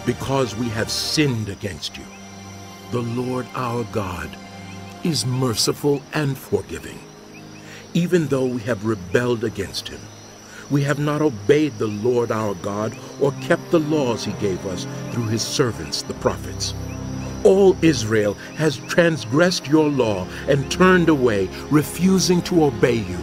because we have sinned against you. The Lord our God is merciful and forgiving. Even though we have rebelled against him, we have not obeyed the Lord our God or kept the laws he gave us through his servants, the prophets. All Israel has transgressed your law and turned away, refusing to obey you.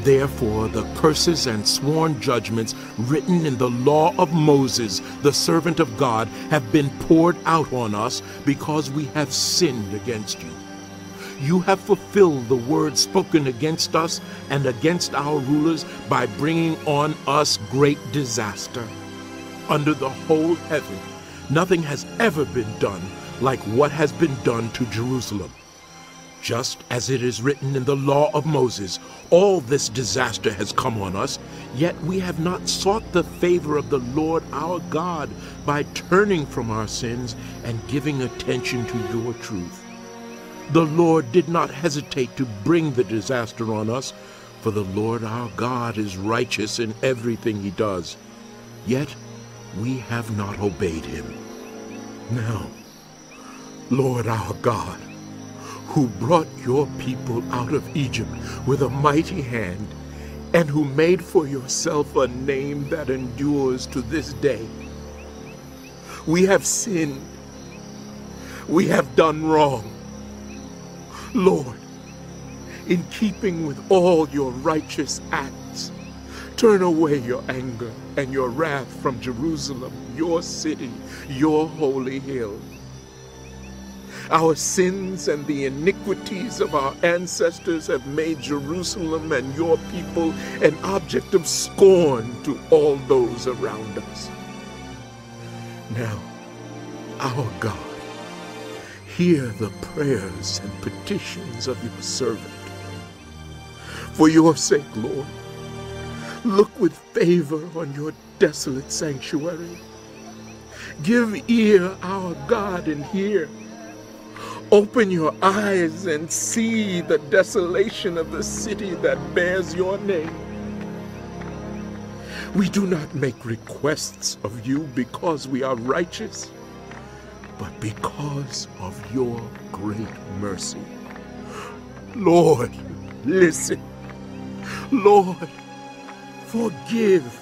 Therefore, the curses and sworn judgments written in the law of Moses, the servant of God, have been poured out on us because we have sinned against you. You have fulfilled the word spoken against us and against our rulers by bringing on us great disaster. Under the whole heaven, nothing has ever been done like what has been done to Jerusalem. Just as it is written in the law of Moses, all this disaster has come on us, yet we have not sought the favor of the Lord our God by turning from our sins and giving attention to your truth. The Lord did not hesitate to bring the disaster on us, for the Lord our God is righteous in everything he does. Yet we have not obeyed him. Now, Lord our God, who brought your people out of Egypt with a mighty hand, and who made for yourself a name that endures to this day. We have sinned. We have done wrong. Lord, in keeping with all your righteous acts, turn away your anger and your wrath from Jerusalem, your city, your holy hill. Our sins and the iniquities of our ancestors have made Jerusalem and your people an object of scorn to all those around us. Now, our God, hear the prayers and petitions of your servant. For your sake, Lord, look with favor on your desolate sanctuary. Give ear, our God, and hear. Open your eyes and see the desolation of the city that bears your name. We do not make requests of you because we are righteous, but because of your great mercy. Lord, listen. Lord, forgive.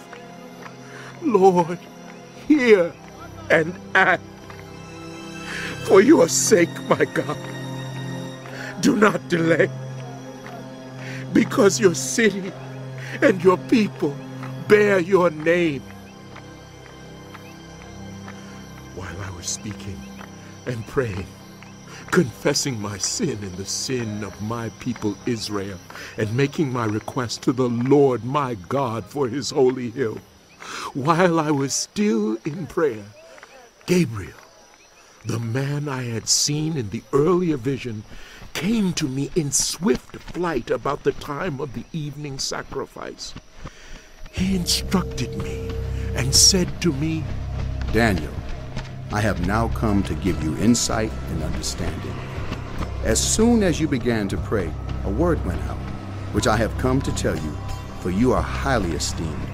Lord, hear and act. For your sake, my God, do not delay, because your city and your people bear your name. While I was speaking and praying, confessing my sin and the sin of my people Israel, and making my request to the Lord my God for his holy hill, while I was still in prayer, Gabriel, the man I had seen in the earlier vision, came to me in swift flight about the time of the evening sacrifice. He instructed me and said to me, Daniel, I have now come to give you insight and understanding. As soon as you began to pray, a word went out, which I have come to tell you, for you are highly esteemed.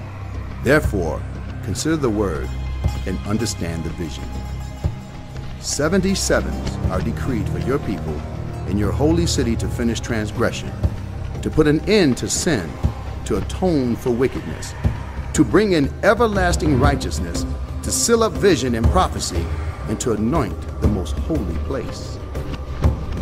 Therefore, consider the word and understand the vision. 77s are decreed for your people in your holy city to finish transgression, to put an end to sin, to atone for wickedness, to bring in everlasting righteousness, to seal up vision and prophecy, and to anoint the most holy place.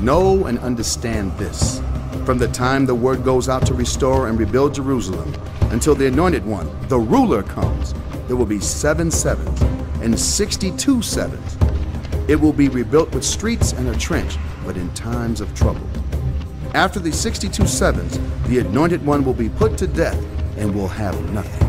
Know and understand this. From the time the word goes out to restore and rebuild Jerusalem until the Anointed One, the ruler, comes, there will be 7 sevens and 62 sevens. It will be rebuilt with streets and a trench, but in times of trouble. After the 62 sevens, the Anointed One will be put to death and will have nothing.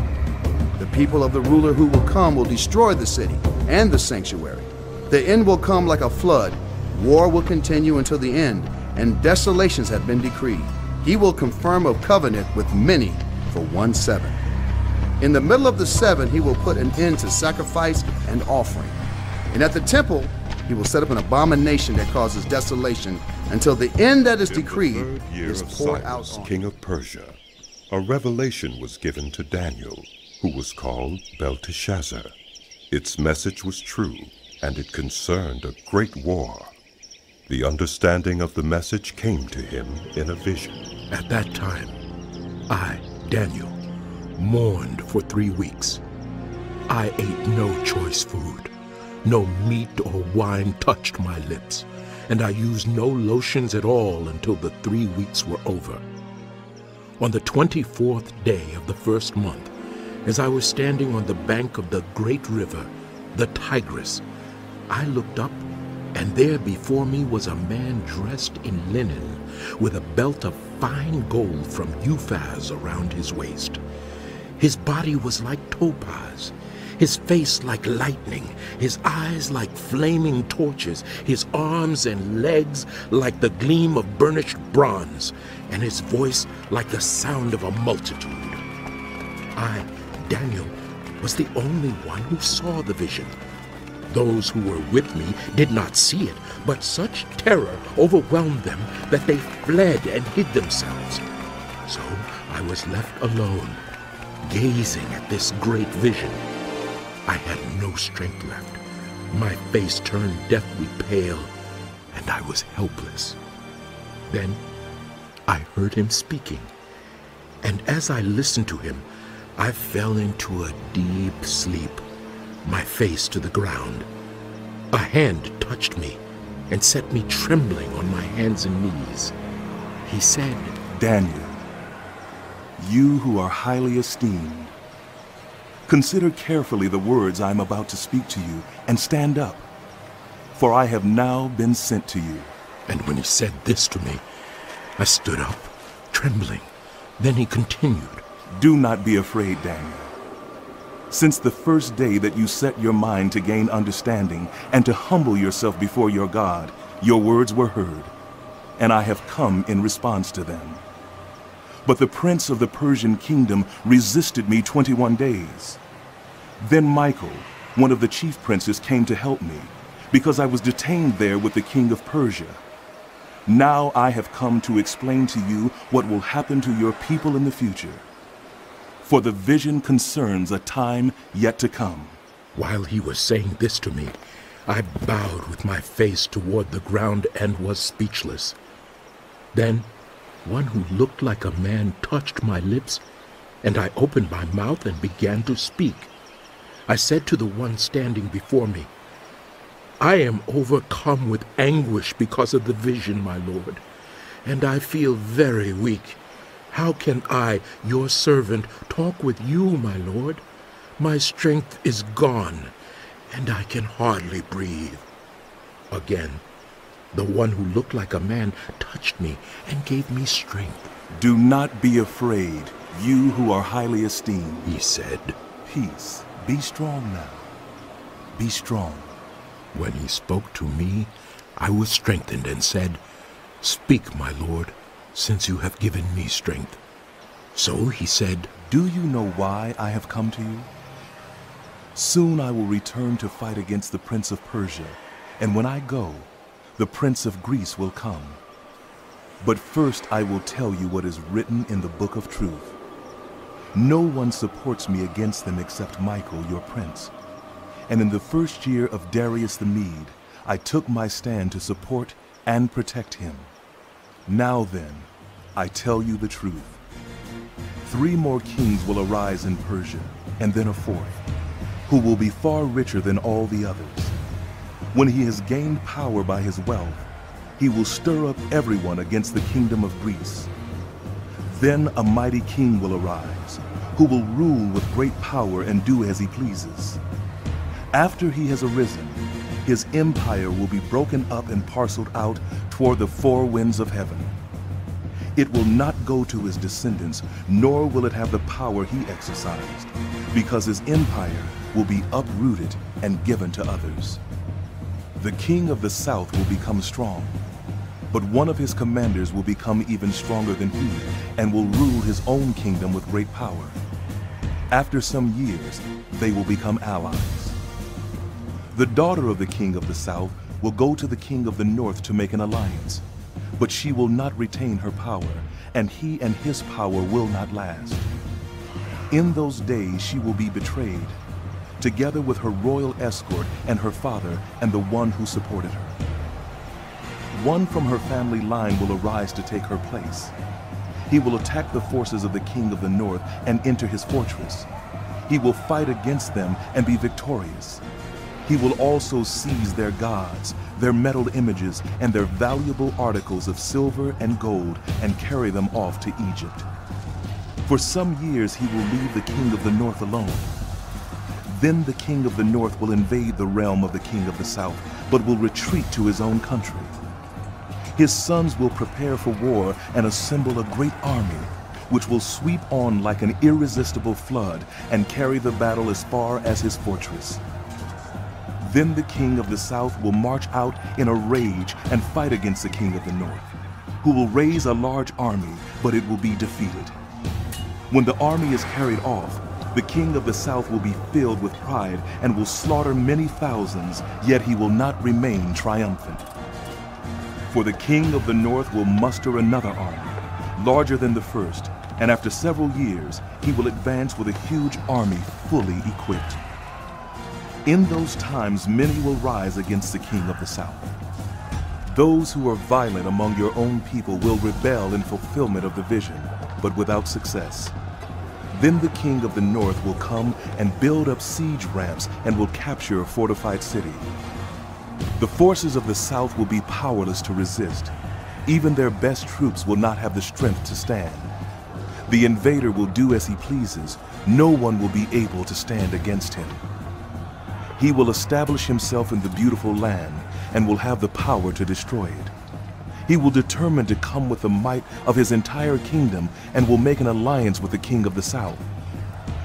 The people of the ruler who will come will destroy the city and the sanctuary. The end will come like a flood. War will continue until the end, and desolations have been decreed. He will confirm a covenant with many for 1 7. In the middle of the 7, he will put an end to sacrifice and offering. And at the temple, he will set up an abomination that causes desolation until the end that is decreed is poured out on King of Persia. A revelation was given to Daniel, who was called Belteshazzar. Its message was true, and it concerned a great war. The understanding of the message came to him in a vision. At that time, I, Daniel, mourned for 3 weeks. I ate no choice food. No meat or wine touched my lips, and I used no lotions at all until the 3 weeks were over. On the 24th day of the first month, as I was standing on the bank of the great river, the Tigris, I looked up, and there before me was a man dressed in linen, with a belt of fine gold from Uphaz around his waist. His body was like topaz, his face like lightning, his eyes like flaming torches, his arms and legs like the gleam of burnished bronze, and his voice like the sound of a multitude. I, Daniel, was the only one who saw the vision. Those who were with me did not see it, but such terror overwhelmed them that they fled and hid themselves. So I was left alone, gazing at this great vision. I had no strength left. My face turned deathly pale, and I was helpless. Then I heard him speaking, and as I listened to him, I fell into a deep sleep, my face to the ground. A hand touched me and set me trembling on my hands and knees. He said, Daniel, you who are highly esteemed, consider carefully the words I am about to speak to you, and stand up, for I have now been sent to you. And when he said this to me, I stood up, trembling. Then he continued, Do not be afraid, Daniel. Since the first day that you set your mind to gain understanding and to humble yourself before your God, your words were heard, and I have come in response to them. But the prince of the Persian kingdom resisted me 21 days. Then Michael, one of the chief princes, came to help me, because I was detained there with the king of Persia. Now I have come to explain to you what will happen to your people in the future. For the vision concerns a time yet to come. While he was saying this to me, I bowed with my face toward the ground and was speechless. Then one who looked like a man touched my lips, and I opened my mouth and began to speak. I said to the one standing before me, I am overcome with anguish because of the vision, my lord, and I feel very weak. How can I, your servant, talk with you, my lord? My strength is gone, and I can hardly breathe. Again, the one who looked like a man touched me and gave me strength. Do not be afraid, you who are highly esteemed, he said. Peace. Be strong now. Be strong. When he spoke to me, I was strengthened and said, Speak, my lord, since you have given me strength. So he said, Do you know why I have come to you? Soon I will return to fight against the prince of Persia, and when I go, the prince of Greece will come. But first I will tell you what is written in the book of truth. No one supports me against them except Michael, your prince. And in the first year of Darius the Mede, I took my stand to support and protect him. Now then, I tell you the truth. 3 more kings will arise in Persia, and then a 4th, who will be far richer than all the others. When he has gained power by his wealth, he will stir up everyone against the kingdom of Greece. Then a mighty king will arise, who will rule with great power and do as he pleases. After he has arisen, his empire will be broken up and parceled out toward the 4 winds of heaven. It will not go to his descendants, nor will it have the power he exercised, because his empire will be uprooted and given to others. The king of the south will become strong, but one of his commanders will become even stronger than he, and will rule his own kingdom with great power. After some years, they will become allies. The daughter of the king of the south will go to the king of the north to make an alliance, but she will not retain her power, and he and his power will not last. In those days she will be betrayed, together with her royal escort and her father and the one who supported her. One from her family line will arise to take her place. He will attack the forces of the king of the north and enter his fortress. He will fight against them and be victorious. He will also seize their gods, their metal images, and their valuable articles of silver and gold and carry them off to Egypt. For some years he will leave the king of the north alone. Then the king of the north will invade the realm of the king of the south, but will retreat to his own country. His sons will prepare for war and assemble a great army, which will sweep on like an irresistible flood and carry the battle as far as his fortress. Then the king of the south will march out in a rage and fight against the king of the north, who will raise a large army, but it will be defeated. When the army is carried off, the king of the south will be filled with pride and will slaughter many thousands, yet he will not remain triumphant. For the king of the north will muster another army, larger than the first, and after several years he will advance with a huge army fully equipped. In those times many will rise against the king of the south. Those who are violent among your own people will rebel in fulfillment of the vision, but without success. Then the king of the north will come and build up siege ramps and will capture a fortified city. The forces of the south will be powerless to resist. Even their best troops will not have the strength to stand. The invader will do as he pleases. No one will be able to stand against him. He will establish himself in the beautiful land and will have the power to destroy it. He will determine to come with the might of his entire kingdom and will make an alliance with the king of the south.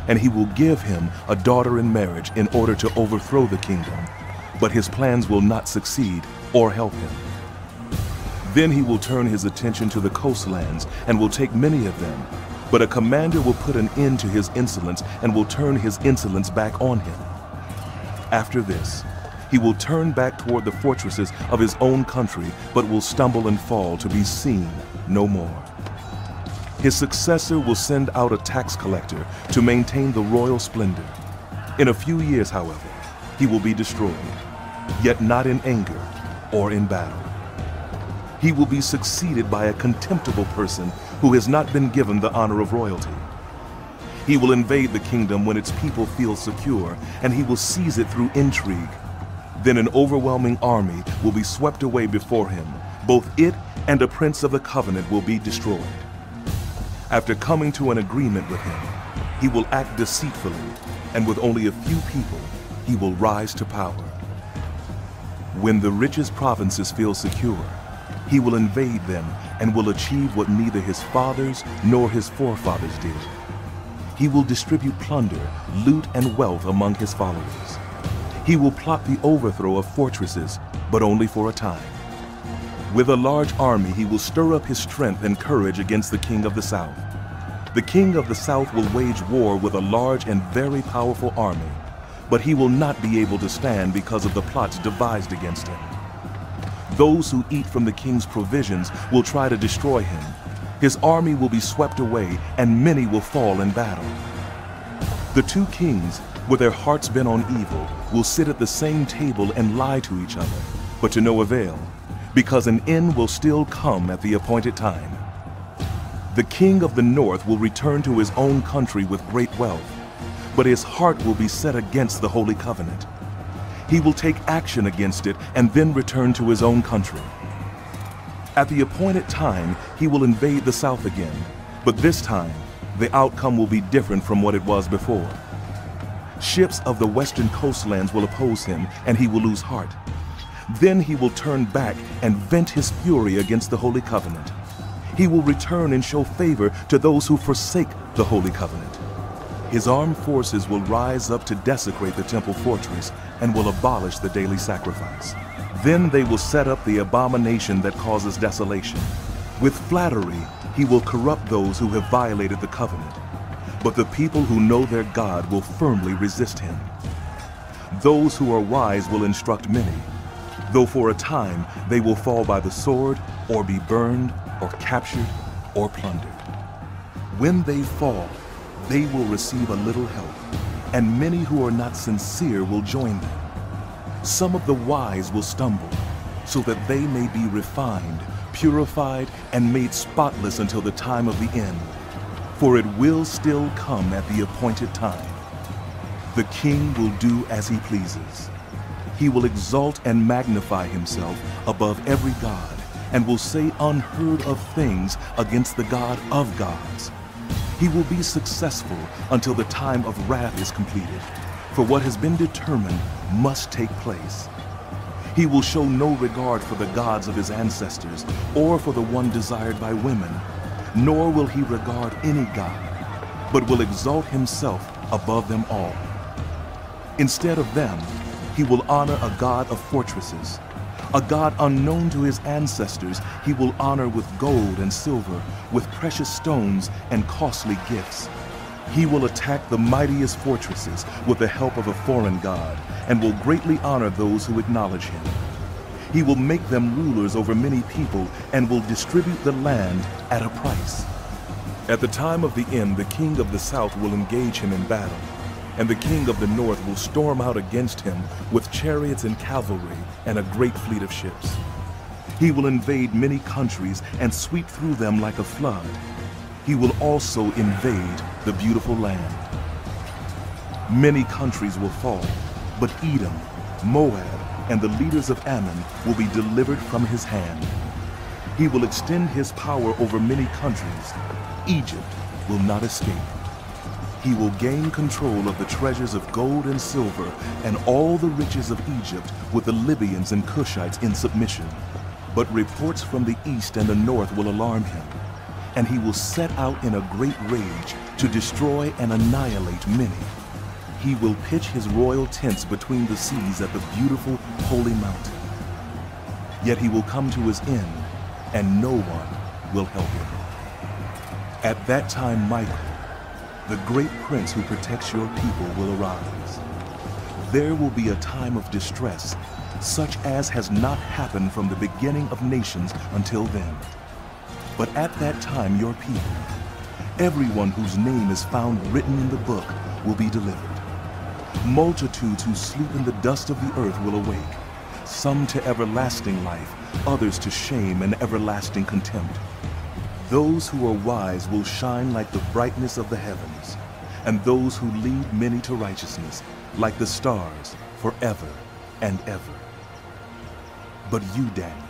And he will give him a daughter in marriage in order to overthrow the kingdom, but his plans will not succeed or help him. Then he will turn his attention to the coastlands and will take many of them, but a commander will put an end to his insolence and will turn his insolence back on him. After this, he will turn back toward the fortresses of his own country, but will stumble and fall to be seen no more. His successor will send out a tax collector to maintain the royal splendor. In a few years, however, he will be destroyed, yet not in anger or in battle. He will be succeeded by a contemptible person who has not been given the honor of royalty. He will invade the kingdom when its people feel secure, and he will seize it through intrigue. Then an overwhelming army will be swept away before him. Both it and a prince of the covenant will be destroyed. After coming to an agreement with him, he will act deceitfully, and with only a few people, he will rise to power. When the richest provinces feel secure, he will invade them and will achieve what neither his fathers nor his forefathers did. He will distribute plunder, loot, and wealth among his followers. He will plot the overthrow of fortresses, but only for a time. With a large army, he will stir up his strength and courage against the king of the south. The king of the south will wage war with a large and very powerful army, but he will not be able to stand because of the plots devised against him. Those who eat from the king's provisions will try to destroy him. His army will be swept away, and many will fall in battle. The two kings, with their hearts bent on evil, will sit at the same table and lie to each other, but to no avail, because an end will still come at the appointed time. The king of the north will return to his own country with great wealth, but his heart will be set against the Holy Covenant. He will take action against it and then return to his own country. At the appointed time, he will invade the south again, but this time, the outcome will be different from what it was before. Ships of the western coastlands will oppose him, and he will lose heart. Then he will turn back and vent his fury against the Holy Covenant. He will return and show favor to those who forsake the Holy Covenant. His armed forces will rise up to desecrate the temple fortress and will abolish the daily sacrifice. Then they will set up the abomination that causes desolation. With flattery, he will corrupt those who have violated the covenant. But the people who know their God will firmly resist him. Those who are wise will instruct many, though for a time they will fall by the sword, or be burned, or captured, or plundered. When they fall, they will receive a little help, and many who are not sincere will join them. Some of the wise will stumble, so that they may be refined, purified, and made spotless until the time of the end. For it will still come at the appointed time. The king will do as he pleases. He will exalt and magnify himself above every god, and will say unheard of things against the God of gods. He will be successful until the time of wrath is completed, for what has been determined must take place. He will show no regard for the gods of his ancestors, or for the one desired by women, nor will he regard any god, but will exalt himself above them all. Instead of them, he will honor a god of fortresses. A god unknown to his ancestors he will honor with gold and silver, with precious stones and costly gifts. He will attack the mightiest fortresses with the help of a foreign god, and will greatly honor those who acknowledge him. He will make them rulers over many people, and will distribute the land at a price. At the time of the end, the king of the south will engage him in battle, and the king of the north will storm out against him with chariots and cavalry and a great fleet of ships. He will invade many countries and sweep through them like a flood. He will also invade the beautiful land. Many countries will fall, but Edom, Moab, and the leaders of Ammon will be delivered from his hand. He will extend his power over many countries. Egypt will not escape. He will gain control of the treasures of gold and silver and all the riches of Egypt, with the Libyans and Cushites in submission. But reports from the east and the north will alarm him, and he will set out in a great rage to destroy and annihilate many. He will pitch his royal tents between the seas at the beautiful holy mountain. Yet he will come to his end, and no one will help him. At that time, Michael, the great prince who protects your people, will arise. There will be a time of distress, such as has not happened from the beginning of nations until then. But at that time your people, everyone whose name is found written in the book, will be delivered. Multitudes who sleep in the dust of the earth will awake, some to everlasting life, others to shame and everlasting contempt. Those who are wise will shine like the brightness of the heavens, and those who lead many to righteousness like the stars forever and ever. But you, Daniel,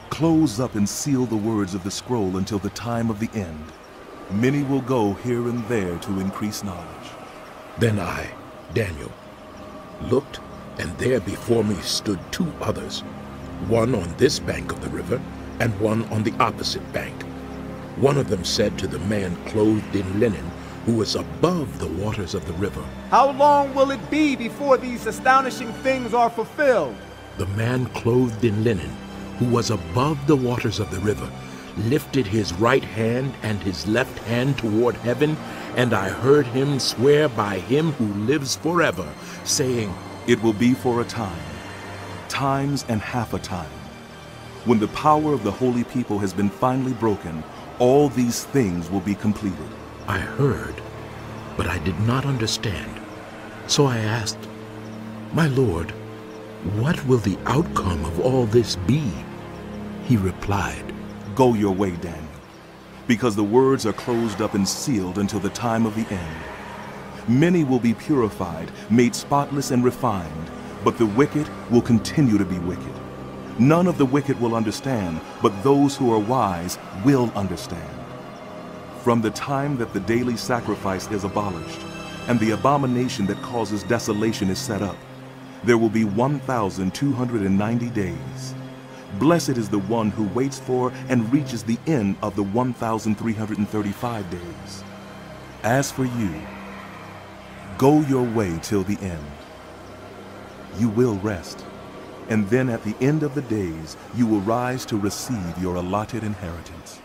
close up and seal the words of the scroll until the time of the end. Many will go here and there to increase knowledge. Then I, Daniel, looked, and there before me stood two others, one on this bank of the river, and one on the opposite bank. One of them said to the man clothed in linen, who was above the waters of the river, "How long will it be before these astonishing things are fulfilled?" The man clothed in linen, who was above the waters of the river, lifted his right hand and his left hand toward heaven, and I heard him swear by him who lives forever, saying, "It will be for a time, times and half a time. When the power of the holy people has been finally broken, all these things will be completed." I heard, but I did not understand. So I asked, "My Lord, what will the outcome of all this be?" He replied, "Go your way, Daniel, because the words are closed up and sealed until the time of the end. Many will be purified, made spotless and refined, but the wicked will continue to be wicked. None of the wicked will understand, but those who are wise will understand. From the time that the daily sacrifice is abolished, and the abomination that causes desolation is set up, there will be 1,290 days. Blessed is the one who waits for and reaches the end of the 1,335 days. As for you, go your way till the end. You will rest, and then at the end of the days you will rise to receive your allotted inheritance."